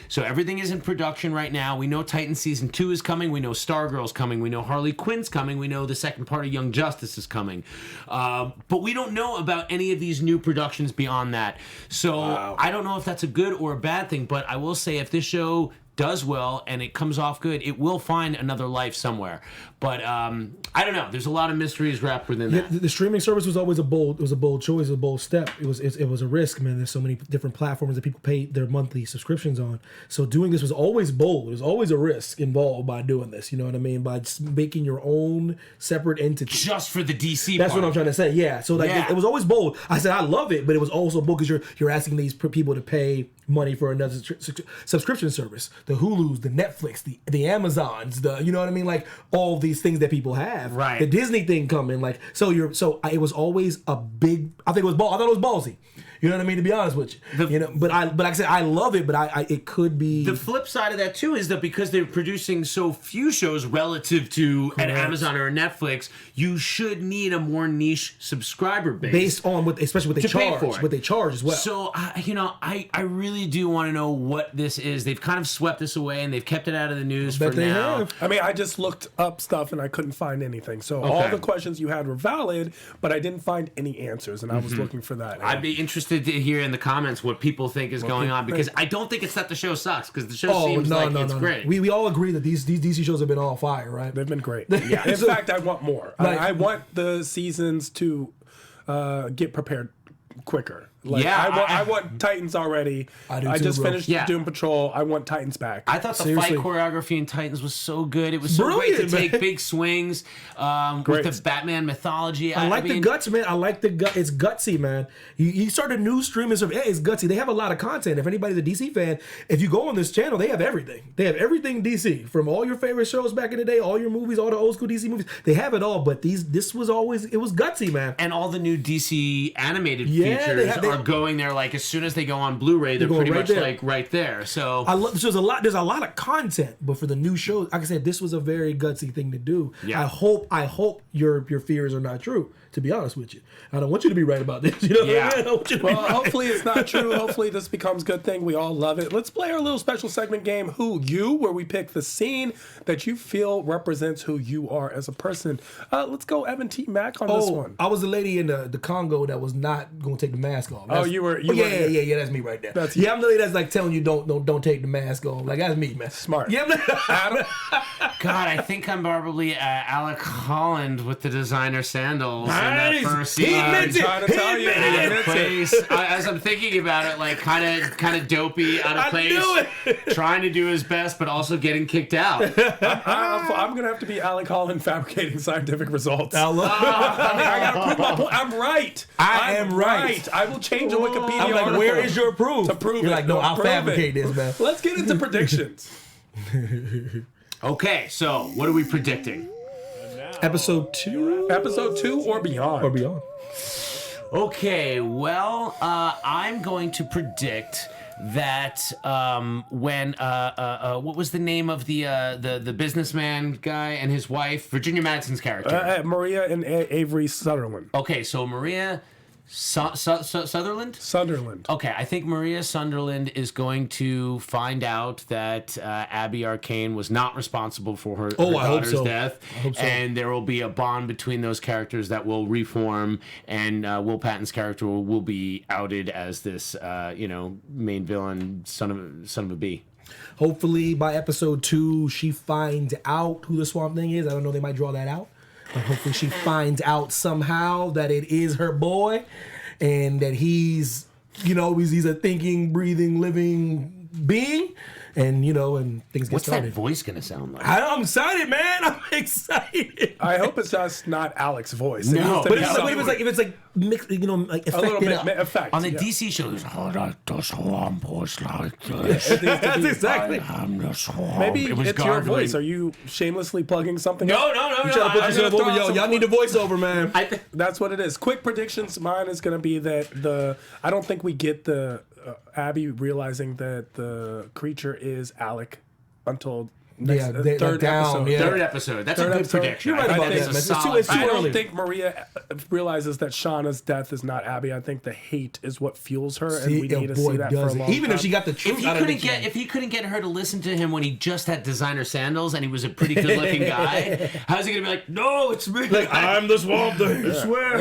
[SPEAKER 3] So everything is in production right now. We know Titans season 2 is coming. We know Stargirl's coming. We know Harley Quinn's coming. We know the second part of Young Justice is coming. But we don't know about any of these new productions beyond that. So I don't know if that's a good or a bad thing, but I will say if this show does well and it comes off good, it will find another life somewhere. But I don't know. There's a lot of mysteries wrapped within that.
[SPEAKER 4] The streaming service was always a bold choice, a bold step. It was a risk, man. There's so many different platforms that people pay their monthly subscriptions on. So doing this was always bold. There's always a risk involved by doing this. You know what I mean? By just making your own separate entity.
[SPEAKER 3] Just for the DC
[SPEAKER 4] That's
[SPEAKER 3] part.
[SPEAKER 4] what I'm trying to say. Yeah. So like it was always bold. I said I love it, but it was also bold because you're asking these people to pay money for another subscription service. The Hulus, the Netflix, the Amazons, you know what I mean? Like all these things that people have.
[SPEAKER 3] Right.
[SPEAKER 4] The Disney thing coming. Like it was always a big. I thought it was ballsy. You know what I mean? To be honest with you, but like I said, I love it. But it could be
[SPEAKER 3] the flip side of that too is that because they're producing so few shows relative to an Amazon or a Netflix, you should need a more niche subscriber base
[SPEAKER 4] based on especially what they charge, what they charge as well.
[SPEAKER 3] So I really do want to know what this is. They've kind of swept this away and they've kept it out of the news for now.
[SPEAKER 1] I mean, I just looked up stuff and I couldn't find anything. So all the questions you had were valid, but I didn't find any answers, and I was looking for that.
[SPEAKER 3] I'd be interested to hear in the comments what people think is going on, because I don't think it's that the show sucks, because the show seems like it's great.
[SPEAKER 4] We all agree that these DC shows have been all fire, right?
[SPEAKER 1] They've been great. Yeah. In fact, I want more. I want the seasons to get prepared quicker. I want Titans already. I just finished Doom Patrol. I want Titans back.
[SPEAKER 3] I thought the fight choreography in Titans was so good. It was so great to take big swings with the Batman mythology.
[SPEAKER 4] I like the guts, man. I like the gut. It's gutsy, man. You start a new streaming service. It's gutsy. They have a lot of content. If anybody's a DC fan, if you go on this channel, they have everything. They have everything DC, from all your favorite shows back in the day, all your movies, all the old school DC movies. They have it all. But this was always, it was gutsy, man.
[SPEAKER 3] And all the new DC animated features are going there. Like as soon as they go on Blu-ray, they're pretty much like right there. So
[SPEAKER 4] there's a lot of content, but for the new shows, like I said, this was a very gutsy thing to do.
[SPEAKER 3] Yeah.
[SPEAKER 4] I hope your fears are not true. To be honest with you, I don't want you to be right about this. You know what I mean? I don't want you to be right.
[SPEAKER 1] Hopefully it's not true. Hopefully this becomes a good thing. We all love it. Let's play our little special segment game, Who You, where we pick the scene that you feel represents who you are as a person. Let's go T Mack on this one.
[SPEAKER 4] I was the lady in the Congo that was not going to take the mask off.
[SPEAKER 1] You were.
[SPEAKER 4] Yeah, that's me right there. I'm the lady that's like telling you don't take the mask off. Like that's me, man.
[SPEAKER 1] Smart.
[SPEAKER 4] Yeah,
[SPEAKER 1] Adam.
[SPEAKER 3] God, I think I'm probably Alec Holland with the designer sandals.
[SPEAKER 4] Nice.
[SPEAKER 3] In that first scene.
[SPEAKER 4] He admits it.
[SPEAKER 3] As I'm thinking about it, like kind of dopey, out of place, trying to do his best, but also getting kicked out.
[SPEAKER 1] I'm gonna have to be Alec Holland fabricating scientific results.
[SPEAKER 4] I
[SPEAKER 1] gotta prove my point. I'm right.
[SPEAKER 4] I am right.
[SPEAKER 1] I will change a Wikipedia
[SPEAKER 4] I'm like,
[SPEAKER 1] article.
[SPEAKER 4] where is your proof?
[SPEAKER 1] To prove
[SPEAKER 4] You're
[SPEAKER 1] it.
[SPEAKER 4] like, no, I'll fabricate this, man.
[SPEAKER 1] Let's get into predictions.
[SPEAKER 3] Okay, so what are we predicting?
[SPEAKER 4] Episode 2
[SPEAKER 1] or beyond.
[SPEAKER 3] Okay, well, I'm going to predict that when what was the name of the businessman guy and his wife, Virginia Madsen's character,
[SPEAKER 1] Maria and Avery Sutherland.
[SPEAKER 3] Okay, so Maria Sutherland?
[SPEAKER 1] Sunderland.
[SPEAKER 3] Okay, I think Maria Sunderland is going to find out that Abby Arcane was not responsible for her daughter's death.
[SPEAKER 4] I hope so.
[SPEAKER 3] And there will be a bond between those characters that will reform, and Will Patton's character will be outed as this, main villain, son of a bee.
[SPEAKER 4] Hopefully by episode 2, she finds out who the Swamp Thing is. I don't know, they might draw that out. But hopefully she finds out somehow that it is her boy and that he's a thinking, breathing, living being. And, and things get
[SPEAKER 3] What's
[SPEAKER 4] started.
[SPEAKER 3] that voice going to sound like?
[SPEAKER 4] I'm excited, man. I'm excited.
[SPEAKER 1] I hope it's just not Alex's voice.
[SPEAKER 3] No.
[SPEAKER 1] But
[SPEAKER 4] if it's like mixed, like
[SPEAKER 1] a little
[SPEAKER 4] affected
[SPEAKER 1] bit effect.
[SPEAKER 3] On the DC shows, the swamp was like this.
[SPEAKER 4] That's exactly.
[SPEAKER 3] I'm the swamp.
[SPEAKER 1] Maybe
[SPEAKER 3] it was
[SPEAKER 1] it's
[SPEAKER 3] gargling.
[SPEAKER 1] your voice. Are you shamelessly plugging something?
[SPEAKER 3] No.
[SPEAKER 4] You trying to put yourself over? Yo, y'all need a voiceover, man.
[SPEAKER 1] That's what it is. Quick predictions. Mine is going to be that I don't think we get the Abby realizing that the creature is Alec until third
[SPEAKER 4] down.
[SPEAKER 1] episode.
[SPEAKER 4] Yeah.
[SPEAKER 3] Third episode. That's a good
[SPEAKER 1] episode.
[SPEAKER 3] prediction.
[SPEAKER 4] You're right
[SPEAKER 3] I think
[SPEAKER 4] about
[SPEAKER 3] that
[SPEAKER 4] that,
[SPEAKER 3] is
[SPEAKER 4] man.
[SPEAKER 3] a solid.
[SPEAKER 4] It's too
[SPEAKER 1] I don't
[SPEAKER 4] early.
[SPEAKER 1] think Maria realizes that Shauna's death is not Abby. I think the hate is what fuels her, and
[SPEAKER 4] See,
[SPEAKER 1] we need to
[SPEAKER 4] boy,
[SPEAKER 1] see that for a
[SPEAKER 4] does it.
[SPEAKER 1] long
[SPEAKER 4] Even
[SPEAKER 1] time.
[SPEAKER 4] if she got the truth out of it.
[SPEAKER 3] If he couldn't get her to listen to him when he just had designer sandals and he was a pretty good looking guy, how's he gonna be like, no, it's me?
[SPEAKER 4] Like, I'm the Swamp Thing, I swear.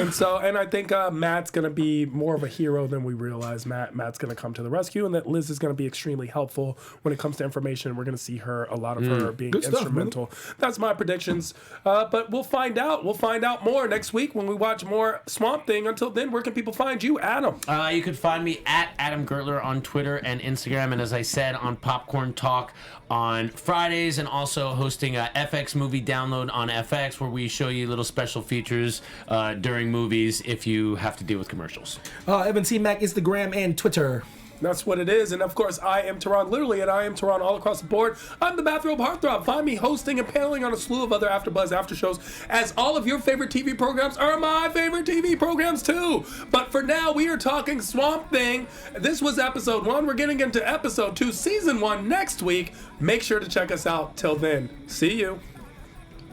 [SPEAKER 1] And I think Matt's gonna be more of a hero than we realize. Matt's gonna come to the rescue, and that Liz is gonna be extremely helpful when it comes to information. We're gonna see a lot of her being
[SPEAKER 4] Good stuff,
[SPEAKER 1] instrumental. That's my predictions. But we'll find out. We'll find out more next week when we watch more Swamp Thing. Until then, where can people find you, Adam?
[SPEAKER 3] You can find me at Adam Gertler on Twitter and Instagram, and as I said, on Popcorn Talk on Fridays, and also hosting a FX movie download on FX, where we show you little special features during movies if you have to deal with commercials.
[SPEAKER 4] Evan T Mack, Instagram and Twitter.
[SPEAKER 1] That's what it is. And of course, I am Tehran, literally, and I am Tehran all across the board. I'm the Bathrobe Heartthrob. Find me hosting and paneling on a slew of other AfterBuzz after shows, as all of your favorite TV programs are my favorite TV programs too. But for now, we are talking Swamp Thing. This was episode 1. We're getting into episode 2, season 1 next week. Make sure to check us out. Till then, see you.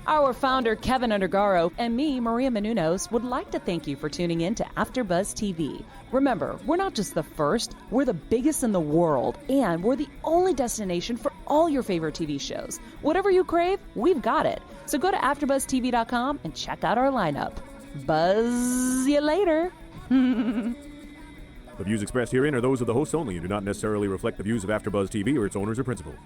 [SPEAKER 2] Our founder, Keven Undergaro, and me, Maria Menounos, would like to thank you for tuning in to AfterBuzz TV. Remember, we're not just the first, we're the biggest in the world, and we're the only destination for all your favorite TV shows. Whatever you crave, we've got it. So go to AfterBuzzTV.com and check out our lineup. Buzz you later.
[SPEAKER 5] The views expressed herein are those of the hosts only and do not necessarily reflect the views of AfterBuzz TV or its owners or principals.